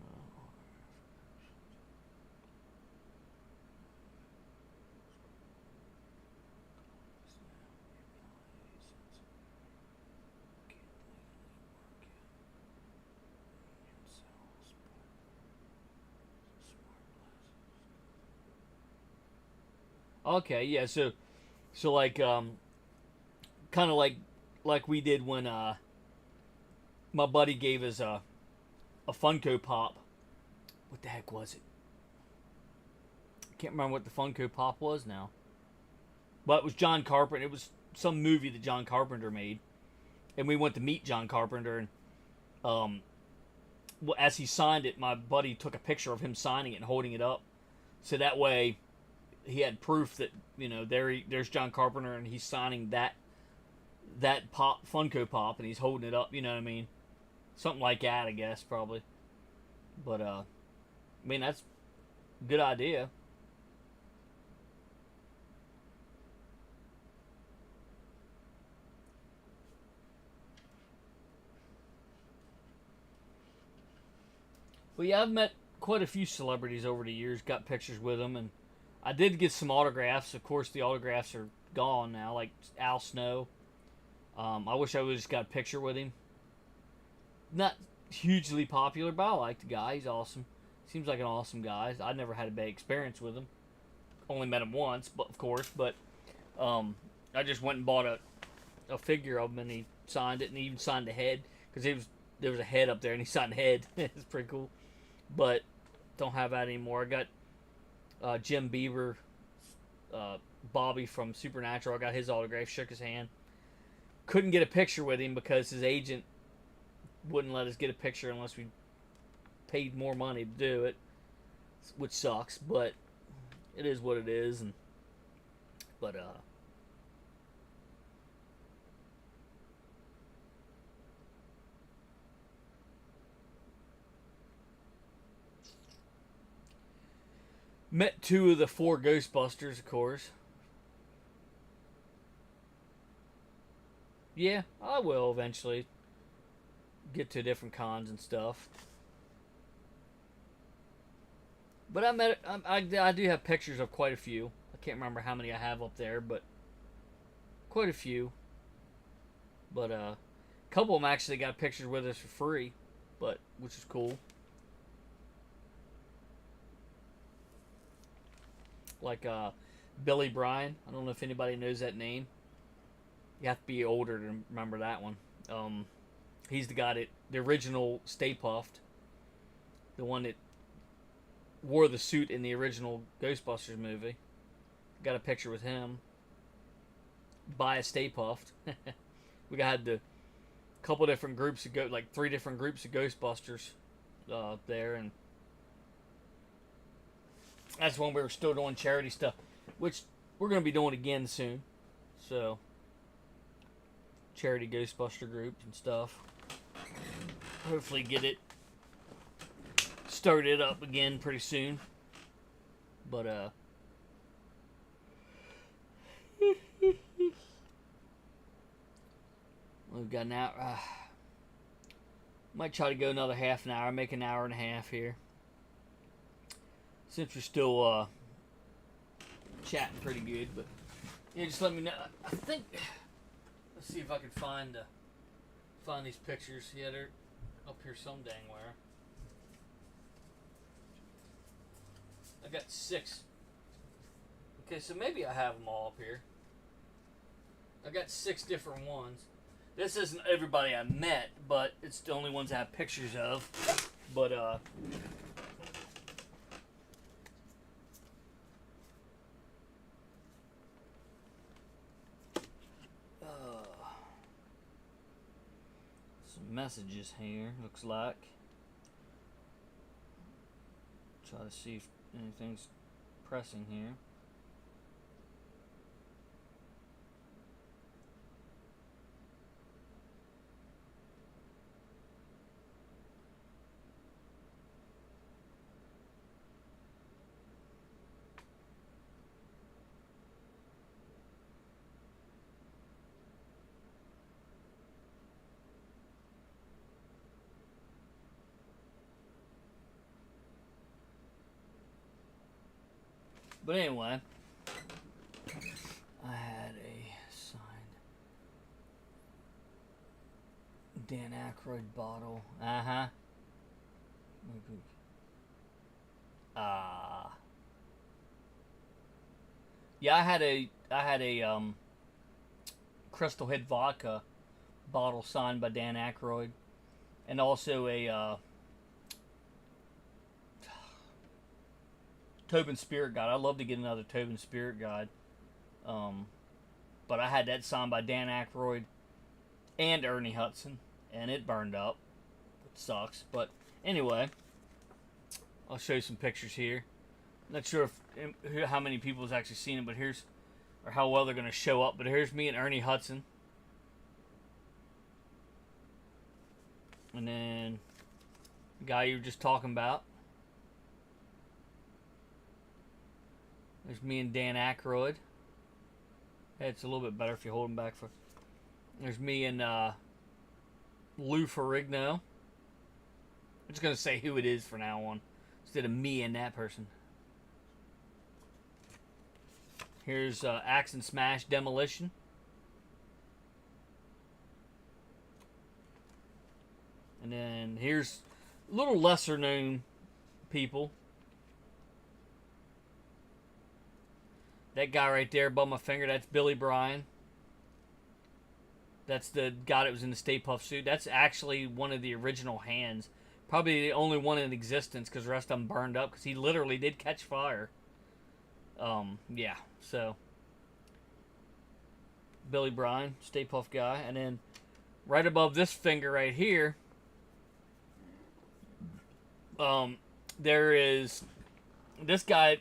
Okay, yeah, so like kind of like we did when my buddy gave us a Funko Pop. What the heck was it? I can't remember what the Funko Pop was now. But it was John Carpenter. It was some movie that John Carpenter made, and we went to meet John Carpenter. And as he signed it, my buddy took a picture of him signing it and holding it up, so that way he had proof that, you know, there's John Carpenter and he's signing that Funko Pop, and he's holding it up. You know what I mean? Something like that, I guess, probably. But I mean, that's a good idea. Well, yeah, I've met quite a few celebrities over the years, got pictures with them, and I did get some autographs. Of course, the autographs are gone now, like Al Snow. I wish I would have just got a picture with him. Not hugely popular, but I like the guy. He's awesome. Seems like an awesome guy. I never had a bad experience with him. Only met him once, but of course. But I just went and bought a figure of him, and he signed it, and he even signed the head, because there was a head up there, and he signed the head. It's pretty cool. But don't have that anymore. I got Jim Beaver, Bobby from Supernatural. I got his autograph. Shook his hand. Couldn't get a picture with him because his agent wouldn't let us get a picture unless we paid more money to do it, which sucks, but it is what it is. But met 2 of the 4 Ghostbusters, of course. Yeah, I will eventually get to different cons and stuff. But I do have pictures of quite a few. I can't remember how many I have up there, but quite a few. But a couple of them actually got pictures with us for free, which is cool. Like Billy Bryan. I don't know if anybody knows that name. You have to be older to remember that one. He's the guy that the original Stay Puft, the one that wore the suit in the original Ghostbusters movie. Got a picture with him. By a Stay Puft. We got the couple different groups of like 3 different groups of Ghostbusters there, and that's when we were still doing charity stuff, which we're going to be doing again soon. So, charity Ghostbuster groups and stuff. Hopefully get it started up again pretty soon. But, we've got an hour. Might try to go another half an hour, make an hour and a half here. Since we're still chatting pretty good, but yeah, just let me know. I think, let's see if I can find these pictures. Yeah, they're up here some dang where. I got 6. Okay, so maybe I have them all up here. I got 6 different ones. This isn't everybody I met, but it's the only ones I have pictures of. But some messages here, looks like. Try to see if anything's pressing here. But anyway, I had a signed Dan Aykroyd bottle. Yeah, I had a Crystal Head vodka bottle signed by Dan Aykroyd, and also a Tobin Spirit Guide. I'd love to get another Tobin Spirit Guide. But I had that signed by Dan Aykroyd and Ernie Hudson, and it burned up. It sucks. But anyway, I'll show you some pictures here. Not sure if how many people has actually seen it, but here's, or how well they're going to show up. But here's me and Ernie Hudson. And then the guy you were just talking about. There's me and Dan Aykroyd. Hey, it's a little bit better if you hold him back for. There's me and Lou Ferrigno. I'm just gonna say who it is for now on, instead of me and that person. Here's Axe and Smash Demolition. And then here's a little lesser known people. That guy right there above my finger, that's Billy Bryan. That's the guy that was in the Stay Puft suit. That's actually one of the original hands. Probably the only one in existence, because the rest of them burned up, because he literally did catch fire. Yeah, so Billy Bryan, Stay Puft guy. And then right above this finger right here, there is this guy.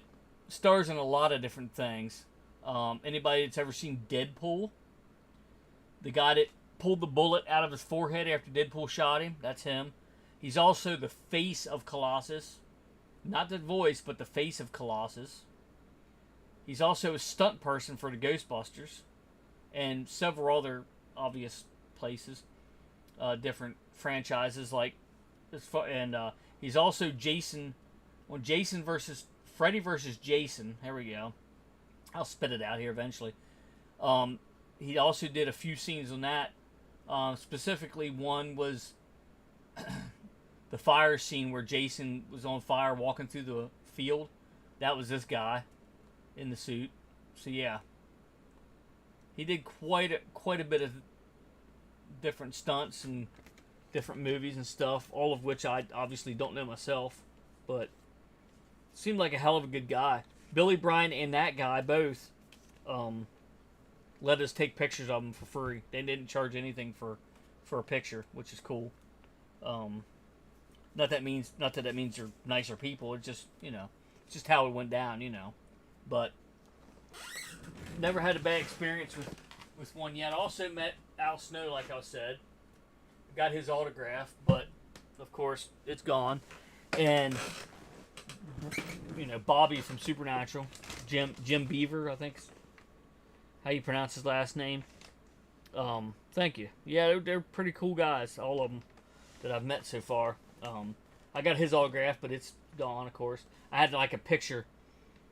Stars in a lot of different things. Anybody that's ever seen Deadpool, the guy that pulled the bullet out of his forehead after Deadpool shot him, that's him. He's also the face of Colossus. Not the voice, but the face of Colossus. He's also a stunt person for the Ghostbusters and several other obvious places, different franchises like this. And he's also Jason on Jason versus Freddy versus Jason. There we go. I'll spit it out here eventually. He also did a few scenes on that. Specifically, one was the fire scene where Jason was on fire walking through the field. That was this guy in the suit. So yeah, he did quite a bit of different stunts and different movies and stuff, all of which I obviously don't know myself, but seemed like a hell of a good guy. Billy Bryan and that guy both let us take pictures of him for free. They didn't charge anything for a picture, which is cool. Not that that means they're nicer people. It's just, it's just how it went down, But never had a bad experience with one yet. Also met Al Snow, like I said. Got his autograph, but of course it's gone. And Bobby from Supernatural, Jim Beaver, I think is how you pronounce his last name. Thank you. Yeah, they're pretty cool guys, all of them that I've met so far. I got his autograph, but it's gone, of course. I had like a picture.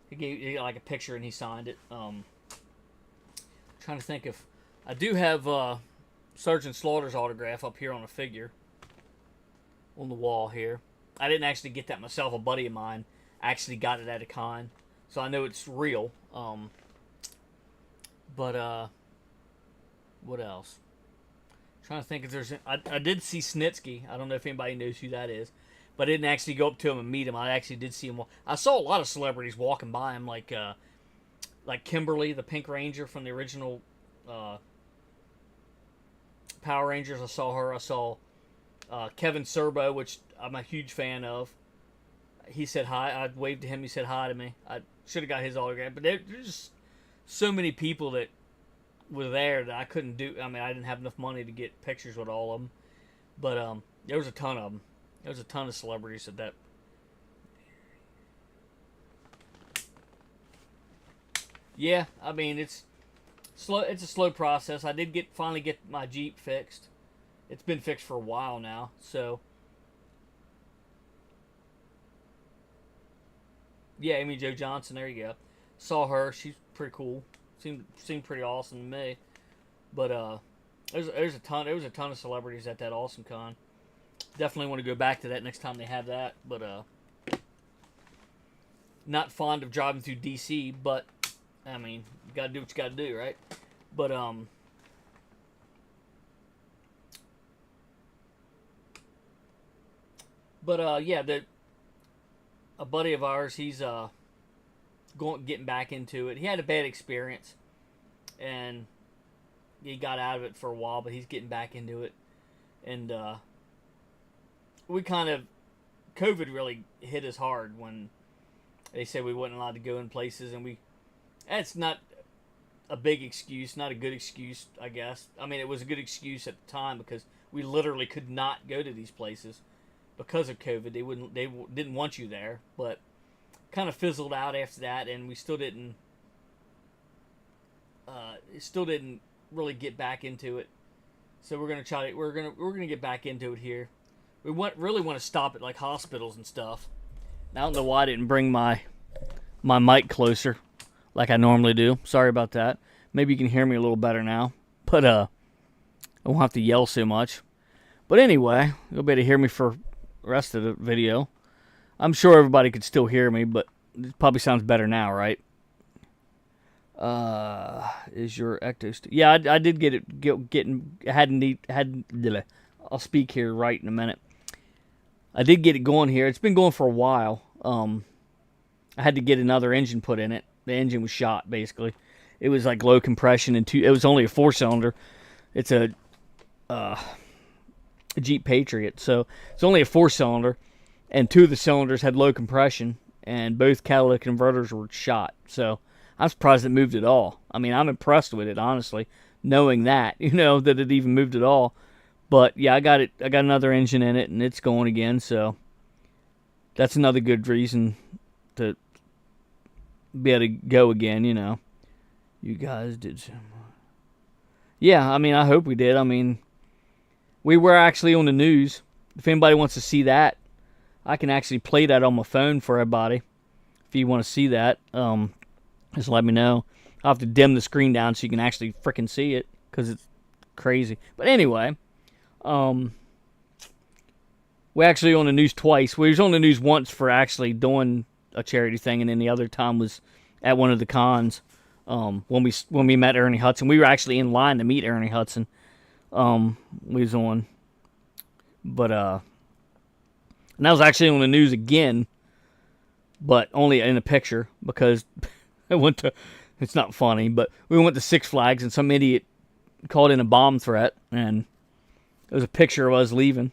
He got like a picture and he signed it. Trying to think if I do have Sergeant Slaughter's autograph up here on a figure on the wall here. I didn't actually get that myself. A buddy of mine actually got it at a con, so I know it's real. But what else? Trying to think if there's. I did see Snitsky. I don't know if anybody knows who that is, but I didn't actually go up to him and meet him. I actually did see him. I saw a lot of celebrities walking by him, like Kimberly, the Pink Ranger from the original Power Rangers. I saw her. I saw Kevin Sorbo, which I'm a huge fan of. He said hi. I waved to him. He said hi to me. I should have got his autograph, but there's just so many people that were there that I couldn't do. I mean, I didn't have enough money to get pictures with all of them, but there was a ton of them. There was a ton of celebrities at that. Yeah, I mean it's slow. It's a slow process. I did finally get my Jeep fixed. It's been fixed for a while now, so. Yeah, Amy Jo Johnson. There you go. Saw her. She's pretty cool. Seemed pretty awesome to me. But there's a ton. There was a ton of celebrities at that Awesome Con. Definitely want to go back to that next time they have that. But not fond of driving through DC. But I mean, you gotta do what you gotta do, right? But yeah, a buddy of ours, he's getting back into it. He had a bad experience, and he got out of it for a while, but he's getting back into it. And we kind of, COVID really hit us hard when they said we weren't allowed to go in places, and that's not a big excuse, not a good excuse, I guess. I mean, it was a good excuse at the time because we literally could not go to these places because of COVID. They didn't want you there, but kind of fizzled out after that, and we still didn't really get back into it. So we're gonna get back into it here. We really want to stop at like hospitals and stuff. Now, I don't know why I didn't bring my mic closer like I normally do. Sorry about that. Maybe you can hear me a little better now, but I won't have to yell so much. But anyway, you'll be able to hear me for the rest of the video. I'm sure everybody could still hear me, but it probably sounds better now, right? Is your ecto? Yeah, I did get it. I'll speak here right in a minute. I did get it going here. It's been going for a while. I had to get another engine put in it. The engine was shot, basically. It was like low compression and it was only a 4-cylinder. It's a Jeep Patriot, so it's only a 4-cylinder, and 2 of the cylinders had low compression, and both catalytic converters were shot. So I'm surprised it moved at all. I mean, I'm impressed with it, honestly, knowing that, that it even moved at all. But yeah, I got another engine in it, and it's going again. So that's another good reason to be able to go again. You guys did some. Yeah, I mean, I hope we did. I mean, we were actually on the news. If anybody wants to see that, I can actually play that on my phone for everybody. If you want to see that, just let me know. I'll have to dim the screen down so you can actually freaking see it, because it's crazy. But anyway, we actually on the news twice. We was on the news once for actually doing a charity thing, and then the other time was at one of the cons when we met Ernie Hudson. We were actually in line to meet Ernie Hudson. We was on But and that was actually on the news again, but only in a picture because I went to. It's not funny, but we went to Six Flags and some idiot called in a bomb threat, and it was a picture of us leaving.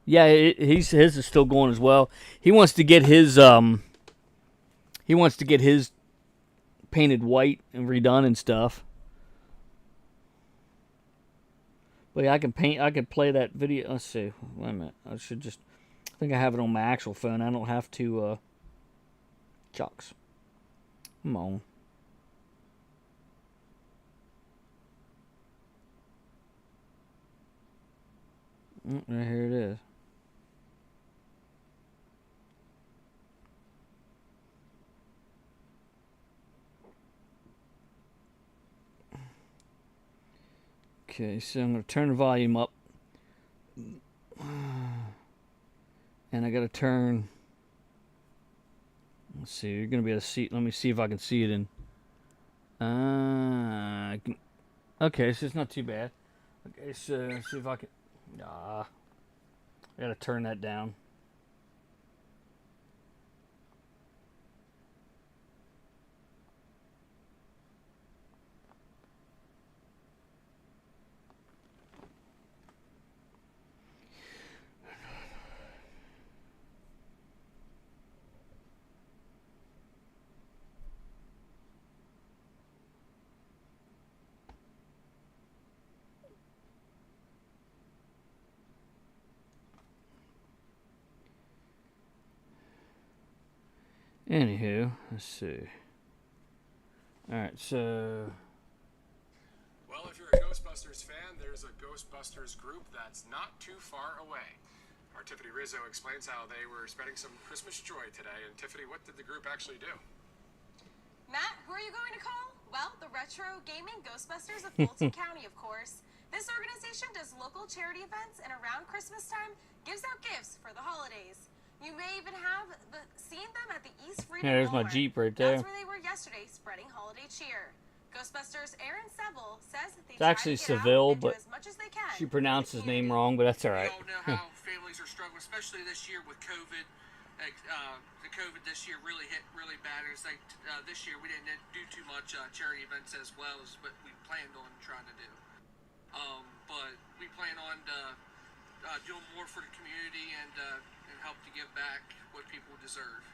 Yeah, his is still going as well. He wants to get his painted white and redone and stuff. But yeah, I can play that video. Let's see. Wait a minute. I think I have it on my actual phone. I don't have to Chucks. Come on. Here it is. Okay, so I'm going to turn the volume up. And I got to turn... Let's see, you're going to be able to see... Let me see if I can see it in... Okay, so it's not too bad. Okay, so let's see if I can... I got to turn that down. Anywho, let's see. Alright, so... Well, if you're a Ghostbusters fan, there's a Ghostbusters group that's not too far away. Our Tiffany Rizzo explains how they were spreading some Christmas joy today. And Tiffany, what did the group actually do? Matt, who are you going to call? Well, the Retro Gaming Ghostbusters of Fulton County, of course. This organization does local charity events and around Christmas time gives out gifts for the holidays. You may even have seen them at the East Freedom Yeah, there's my Walmart. Jeep right there. That's where they were yesterday, spreading holiday cheer. Ghostbusters Aaron Seville says that they It's actually try to get Seville, out and but do as much as they can she for pronounced the his name community. wrong, but that's alright. We all know how families are struggling, especially this year with COVID. The COVID this year really hit really bad. It's like this year we didn't do too much charity events as well as what we planned on trying to do. But we plan on doing more for the community and help to give back what people deserve.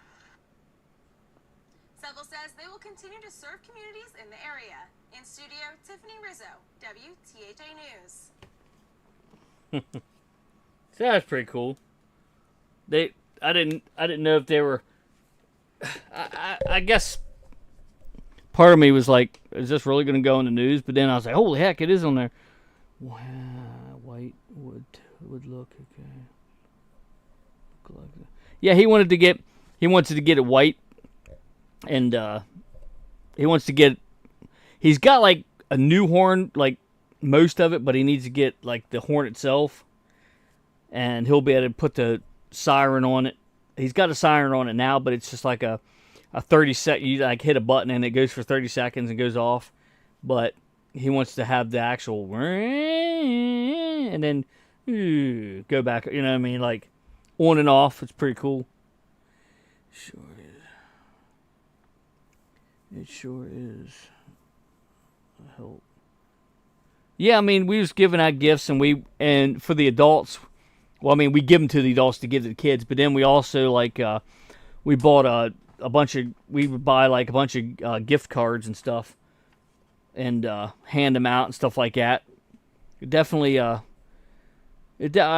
Seville says they will continue to serve communities in the area. In studio, Tiffany Rizzo, WTHA News. So that's pretty cool. I didn't know if they were... I guess part of me was like, is this really going to go in the news? But then I was like, holy heck, it is on there. Wow, white would look okay. Look like that. Yeah, he wanted to get it white, and he wants to get. He's got like a new horn, like most of it, but he needs to get like the horn itself, and he'll be able to put the siren on it. He's got a siren on it now, but it's just like a 30-second. You like hit a button and it goes for 30 seconds and goes off, but he wants to have the actual and then go back. You know what I mean? Like on and off. It's pretty cool. Sure is. It sure is. I hope. Yeah, I mean, we was giving out gifts, and for the adults. Well, I mean, we give them to the adults to give to the kids, but then we also like we bought a bunch of. We would buy like a bunch of gift cards and stuff, and hand them out and stuff like that. It definitely. I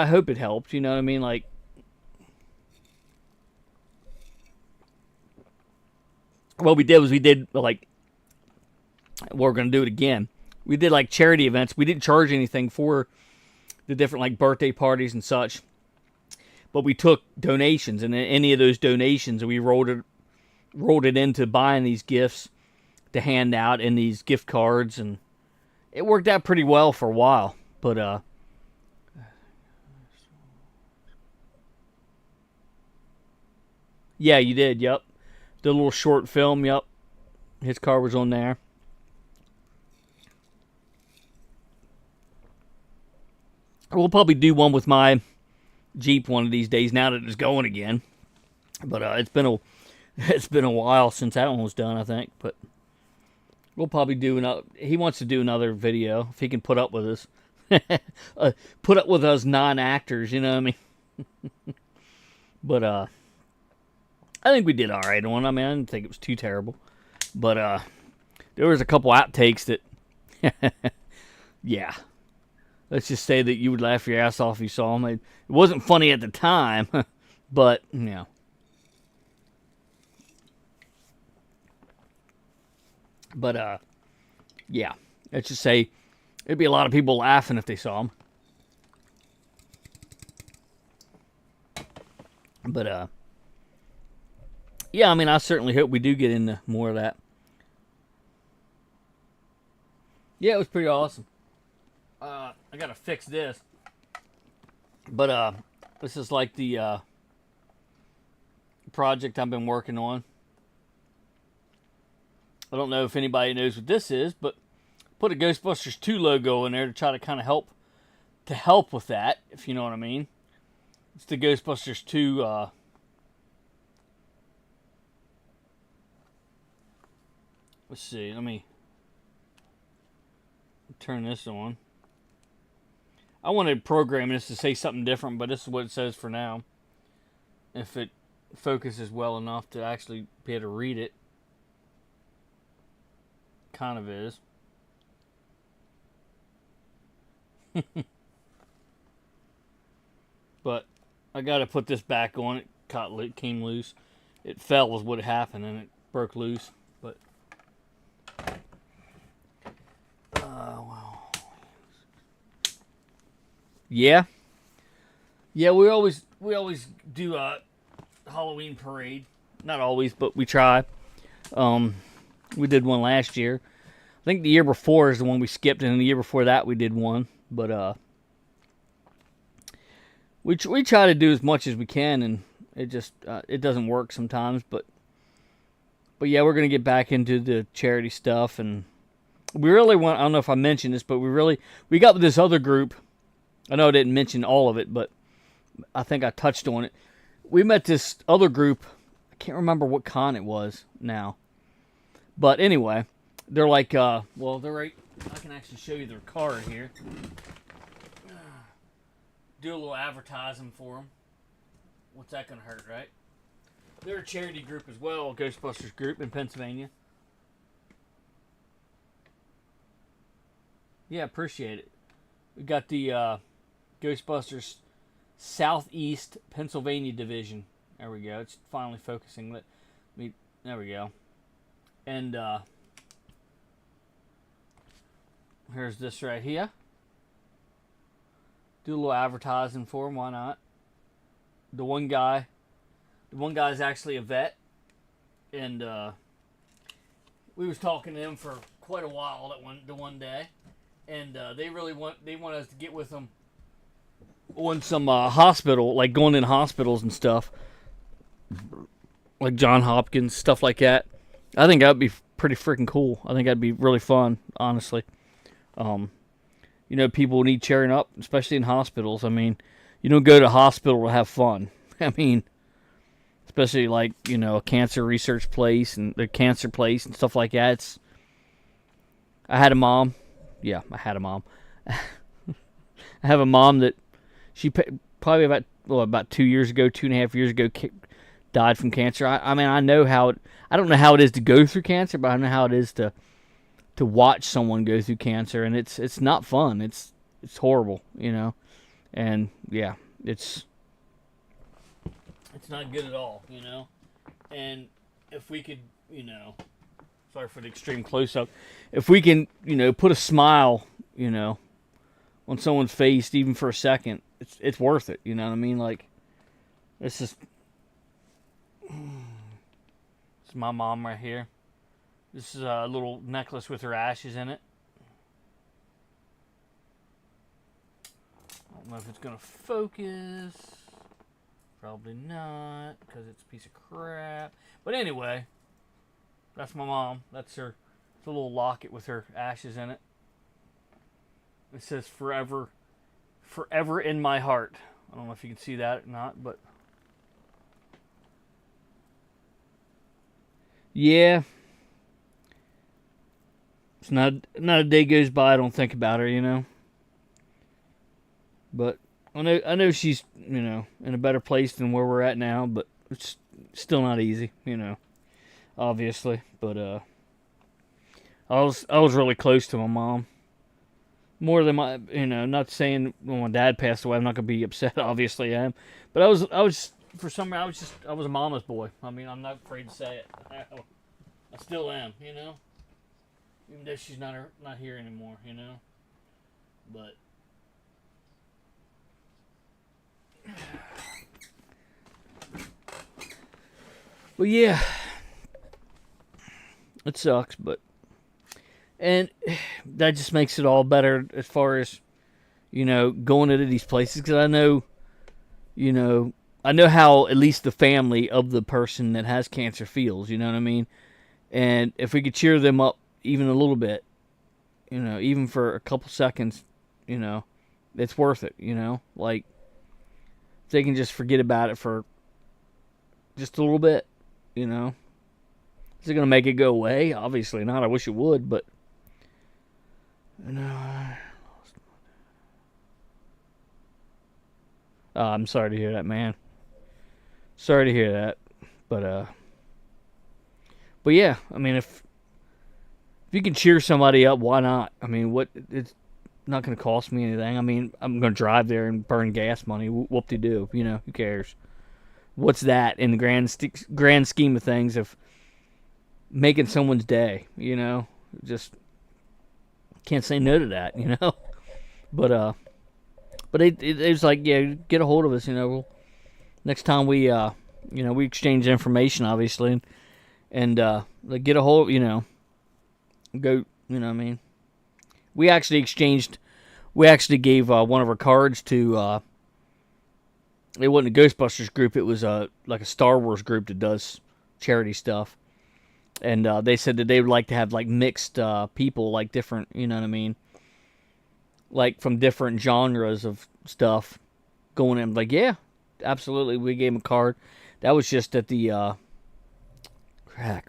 hope it helped. You know what I mean? Like. What we did was like. We're gonna do it again. We did like charity events. We didn't charge anything for the different like birthday parties and such, but we took donations, and any of those donations we rolled it into buying these gifts to hand out in these gift cards, and it worked out pretty well for a while. But yeah, you did. Yep, the little short film. Yep, his car was on there. We'll probably do one with my Jeep one of these days now that it's going again. But it's been a while since that one was done, I think. But we'll probably do another. He wants to do another video if he can put up with us. Put up with us non-actors, you know what I mean? But I think we did all right on. I mean, I didn't think it was too terrible. But there was a couple outtakes that, yeah. Let's just say that you would laugh your ass off if you saw them. It wasn't funny at the time, but, you know. But, yeah. Let's just say there'd be a lot of people laughing if they saw them. But, yeah, I mean, I certainly hope we do get into more of that. Yeah, it was pretty awesome. I gotta fix this. But, this is like the, project I've been working on. I don't know if anybody knows what this is, but put a Ghostbusters 2 logo in there to try to kind of help with that, if you know what I mean. It's the Ghostbusters 2, let's see, let me turn this on. I wanted programming this to say something different, but this is what it says for now. If it focuses well enough to actually be able to read it. Kind of is. But I got to put this back on. It came loose. It fell was what happened, and it broke loose. But well, yeah. We always do a Halloween parade. Not always, but we try. We did one last year. I think the year before is the one we skipped, and the year before that we did one. But we try to do as much as we can, and it just it doesn't work sometimes. But yeah, we're gonna get back into the charity stuff, and we really want. I don't know if I mentioned this, but we got with this other group. I know I didn't mention all of it, but I think I touched on it. We met this other group. I can't remember what con it was now. But anyway, they're like, well, they're right. I can actually show you their card here. Do a little advertising for them. What's that going to hurt, right? They're a charity group as well, a Ghostbusters group in Pennsylvania. Yeah, appreciate it. We got the Ghostbusters Southeast Pennsylvania Division. There we go. It's finally focusing. There we go. And here's this right here. Do a little advertising for him. Why not? The one guy is actually a vet, and we was talking to him for quite a while the one day, and they want us to get with them on some hospital, like going in hospitals and stuff, like John Hopkins, stuff like that. I think that'd be pretty freaking cool. I think that'd be really fun, honestly. People need cheering up, especially in hospitals. I mean, you don't go to a hospital to have fun. I mean, especially like, a cancer research place and the cancer place and stuff like that. I had a mom. Yeah, I had a mom. I have a mom that she probably about 2 years ago, 2.5 years ago, died from cancer. I mean, I know how I don't know how it is to go through cancer, but I know how it is to watch someone go through cancer, and it's not fun. It's horrible, and yeah, it's not good at all, And if we could, sorry for the extreme close up, if we can, put a smile, on someone's face even for a second, it's worth it. You know what I mean? Like, this is my mom right here. This is a little necklace with her ashes in it. I don't know if it's going to focus. Probably not, because it's a piece of crap. But anyway, that's my mom. That's her. It's a little locket with her ashes in it. It says forever forever in my heart. I don't know if you can see that or not, but yeah, it's not a day goes by I don't think about her, you know. But I know she's, you know, in a better place than where we're at now, but it's still not easy, you know, obviously. But I was really close to my mom. More than my, you know, not saying when my dad passed away, I'm not gonna be upset. Obviously, I am, but I was for some reason I was a mama's boy. I mean, I'm not afraid to say it. I still am, you know, even though she's not here anymore, you know. But yeah, it sucks, but. And that just makes it all better as far as, you know, going into these places. Because I know, you know, how at least the family of the person that has cancer feels, you know what I mean? And if we could cheer them up even a little bit, you know, even for a couple seconds, you know, it's worth it, you know? Like, if they can just forget about it for just a little bit, you know? Is it going to make it go away? Obviously not. I wish it would, but... No, I'm sorry to hear that, man. Sorry to hear that, but yeah. I mean, if you can cheer somebody up, why not? I mean, it's not going to cost me anything. I mean, I'm going to drive there and burn gas money. Whoop-de-doo, you know? Who cares? What's that in the grand scheme of things of making someone's day? You know, just. Can't say no to that, you know. But it was like, yeah, get a hold of us, you know. Next time we, you know, we exchange information, obviously, and like get a hold, you know, go, you know what I mean. We actually gave one of our cards to, it wasn't a Ghostbusters group, it was like a Star Wars group that does charity stuff. And they said that they would like to have, like, mixed people, like, different, you know what I mean? Like, from different genres of stuff going in. Like, yeah, absolutely. We gave them a card. That was just at the,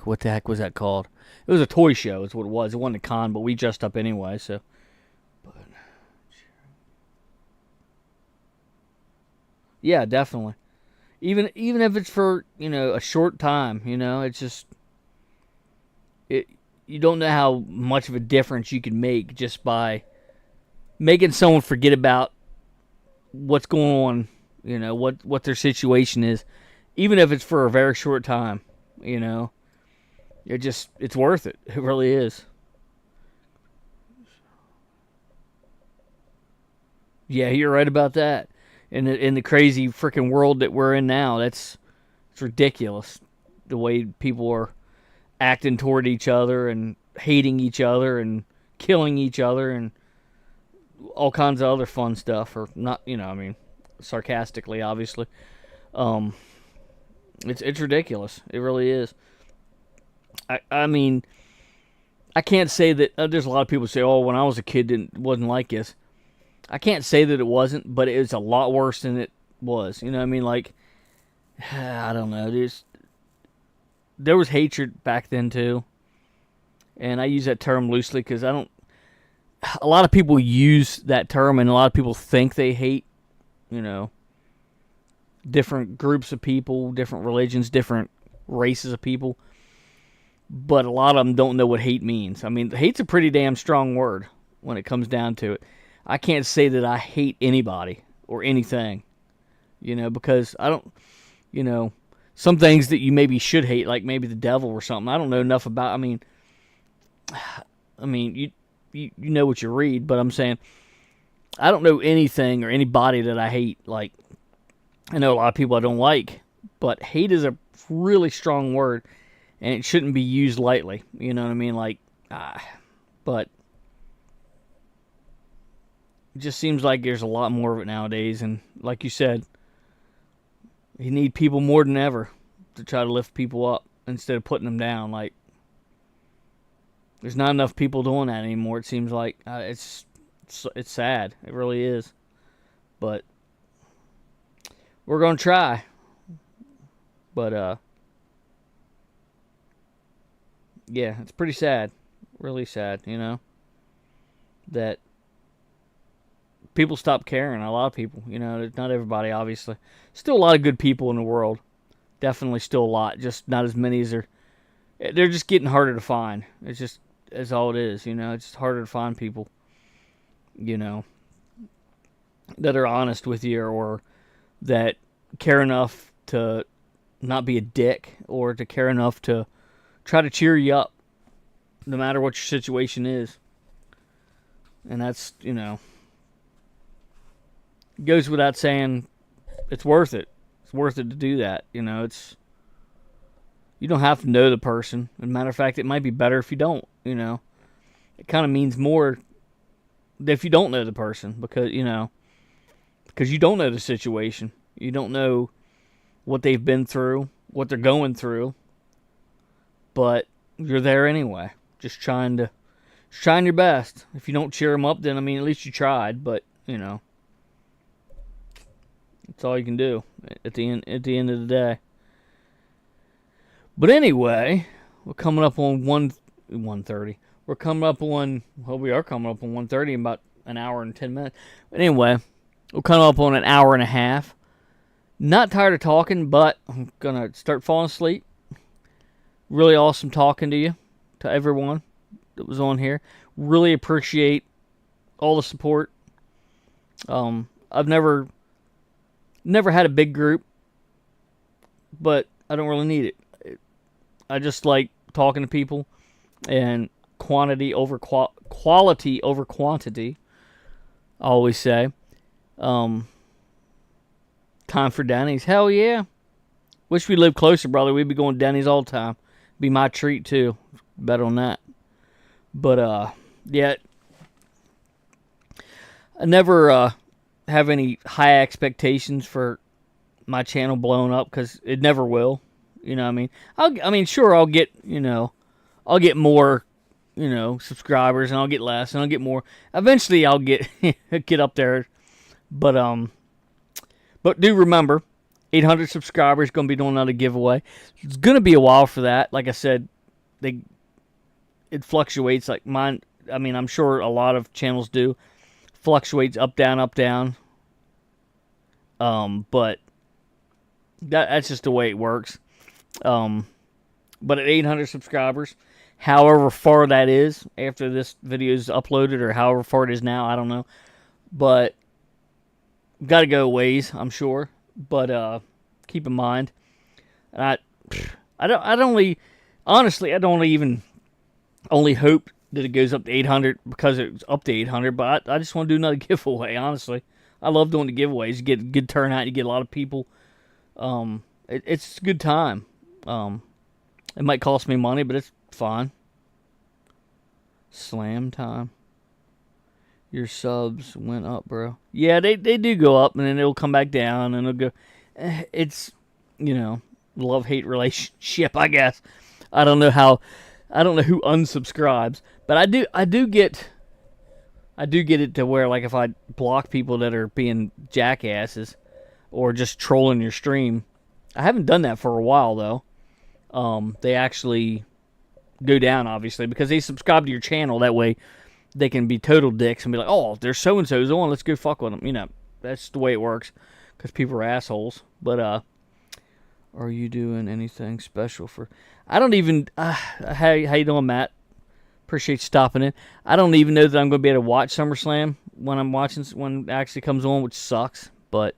what the heck was that called? It was a toy show is what it was. It wasn't a con, but we dressed up anyway, so. But, yeah, definitely. Even if it's for, you know, a short time, you know, it's just... You don't know how much of a difference you can make just by making someone forget about what's going on, you know, what their situation is, even if it's for a very short time, you know. It's worth it. It really is. Yeah, you're right about that. In the crazy freaking world that we're in now, it's ridiculous the way people are acting toward each other and hating each other and killing each other and all kinds of other fun stuff, or not, you know, I mean, sarcastically, obviously. It's ridiculous. It really is. I mean, I can't say that, there's a lot of people who say, oh, when I was a kid it wasn't like this. I can't say that it wasn't, but it was a lot worse than it was. You know what I mean? Like, I don't know, there was hatred back then too, and I use that term loosely because a lot of people use that term, and a lot of people think they hate, you know, different groups of people, different religions, different races of people, but a lot of them don't know what hate means. I mean, hate's a pretty damn strong word when it comes down to it. I can't say that I hate anybody or anything, you know, because I don't, you know, some things that you maybe should hate, like maybe the devil or something. I don't know enough about. I mean, you know what you read, but I'm saying I don't know anything or anybody that I hate. Like, I know a lot of people I don't like, but hate is a really strong word, and it shouldn't be used lightly. You know what I mean? Like, but it just seems like there's a lot more of it nowadays, and like you said, you need people more than ever to try to lift people up instead of putting them down. Like, there's not enough people doing that anymore. It seems like it's sad. It really is. but we're gonna try. But yeah, it's pretty sad, really sad, you know, that people stop caring. A lot of people, you know, not everybody, obviously. Still a lot of good people in the world. Definitely still a lot, just not as many as they're just getting harder to find. It's just, that's all it is, you know. It's just harder to find people, you know, that are honest with you or that care enough to not be a dick or to care enough to try to cheer you up no matter what your situation is. And that's, you know, goes without saying, it's worth it. It's worth it to do that. You know, you don't have to know the person. As a matter of fact, it might be better if you don't, you know. It kind of means more if you don't know the person because you don't know the situation. You don't know what they've been through, what they're going through. But you're there anyway. Just trying your best. If you don't cheer them up, then, I mean, at least you tried. But, you know, that's all you can do at the end of the day. But anyway, we're coming up on 1:30. We are coming up on 1:30 in about an hour and 10 minutes. But anyway, we're coming up on an hour and a half. Not tired of talking, but I'm going to start falling asleep. Really awesome talking to you, to everyone that was on here. Really appreciate all the support. I've never had a big group, but I don't really need it. I just like talking to people and quality over quantity. I always say. Time for Denny's. Hell yeah. Wish we lived closer, brother. We'd be going to Denny's all the time. Be my treat too. Bet on that. But yeah, I never have any high expectations for my channel blowing up because it never will. You know what I mean? Sure, I'll get more, you know, subscribers, and I'll get less, and I'll get more. Eventually, I'll get up there. But do remember, 800 subscribers, going to be doing another giveaway. It's going to be a while for that. Like I said, it fluctuates. Like mine, I mean, I'm sure a lot of channels do. Fluctuates up, down, up, down. But that's just the way it works. But at 800 subscribers, however far that is after this video is uploaded, or however far it is now, I don't know. But got to go ways, I'm sure. But keep in mind, I don't only hope that it goes up to 800 because it's up to 800. But I just want to do another giveaway. Honestly, I love doing the giveaways. You get a good turnout. You get a lot of people. It's a good time. It might cost me money, but it's fine. Slam time. Your subs went up, bro. Yeah, they do go up, and then it'll come back down, and it'll go. It's, you know, love-hate relationship, I guess. I don't know who unsubscribes, but I do get it to where, like, if I block people that are being jackasses or just trolling your stream. I haven't done that for a while, though. They actually go down, obviously, because they subscribe to your channel. That way they can be total dicks and be like, oh, there's so-and-so's on, let's go fuck with them. You know, that's the way it works, because people are assholes. But, are you doing anything special for... I don't even... how you doing, Matt? Appreciate you stopping in. I don't even know that I'm going to be able to watch SummerSlam when it actually comes on, which sucks, but...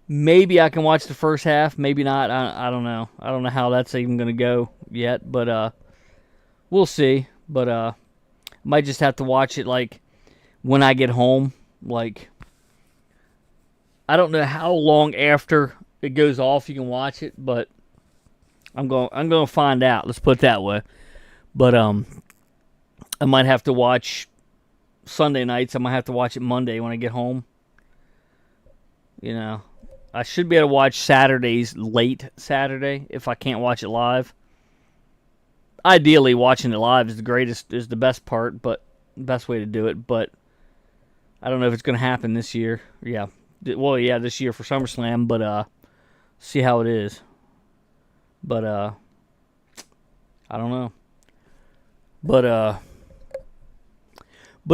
Maybe I can watch the first half, maybe not. I don't know. I don't know how that's even going to go yet, but we'll see. But I might just have to watch it, like, when I get home. Like, I don't know how long after it goes off you can watch it, but I'm going to find out. Let's put it that way. But I might have to watch Sunday nights. I might have to watch it Monday when I get home. You know. I should be able to watch Saturdays late Saturday if I can't watch it live. Ideally, watching it live is the best part, but the best way to do it. But I don't know if it's going to happen this year. Yeah. Well, yeah, this year for SummerSlam, but see how it is. But I don't know. But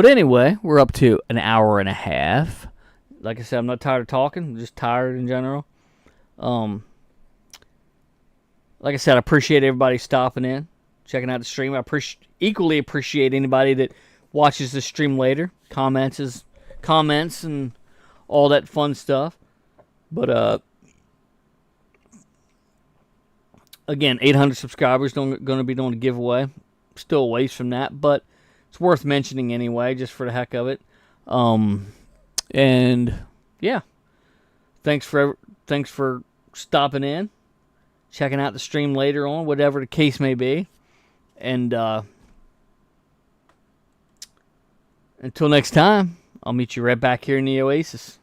anyway, we're up to an hour and a half. Like I said, I'm not tired of talking. I'm just tired in general. Like I said, I appreciate everybody stopping in, checking out the stream. I equally appreciate anybody that watches the stream later, comments and all that fun stuff. But again, 800 subscribers. Going to be doing a giveaway. Still a ways from that, but it's worth mentioning anyway, just for the heck of it. And yeah, thanks for stopping in, checking out the stream later on, whatever the case may be. And until next time, I'll meet you right back here in the Oasis.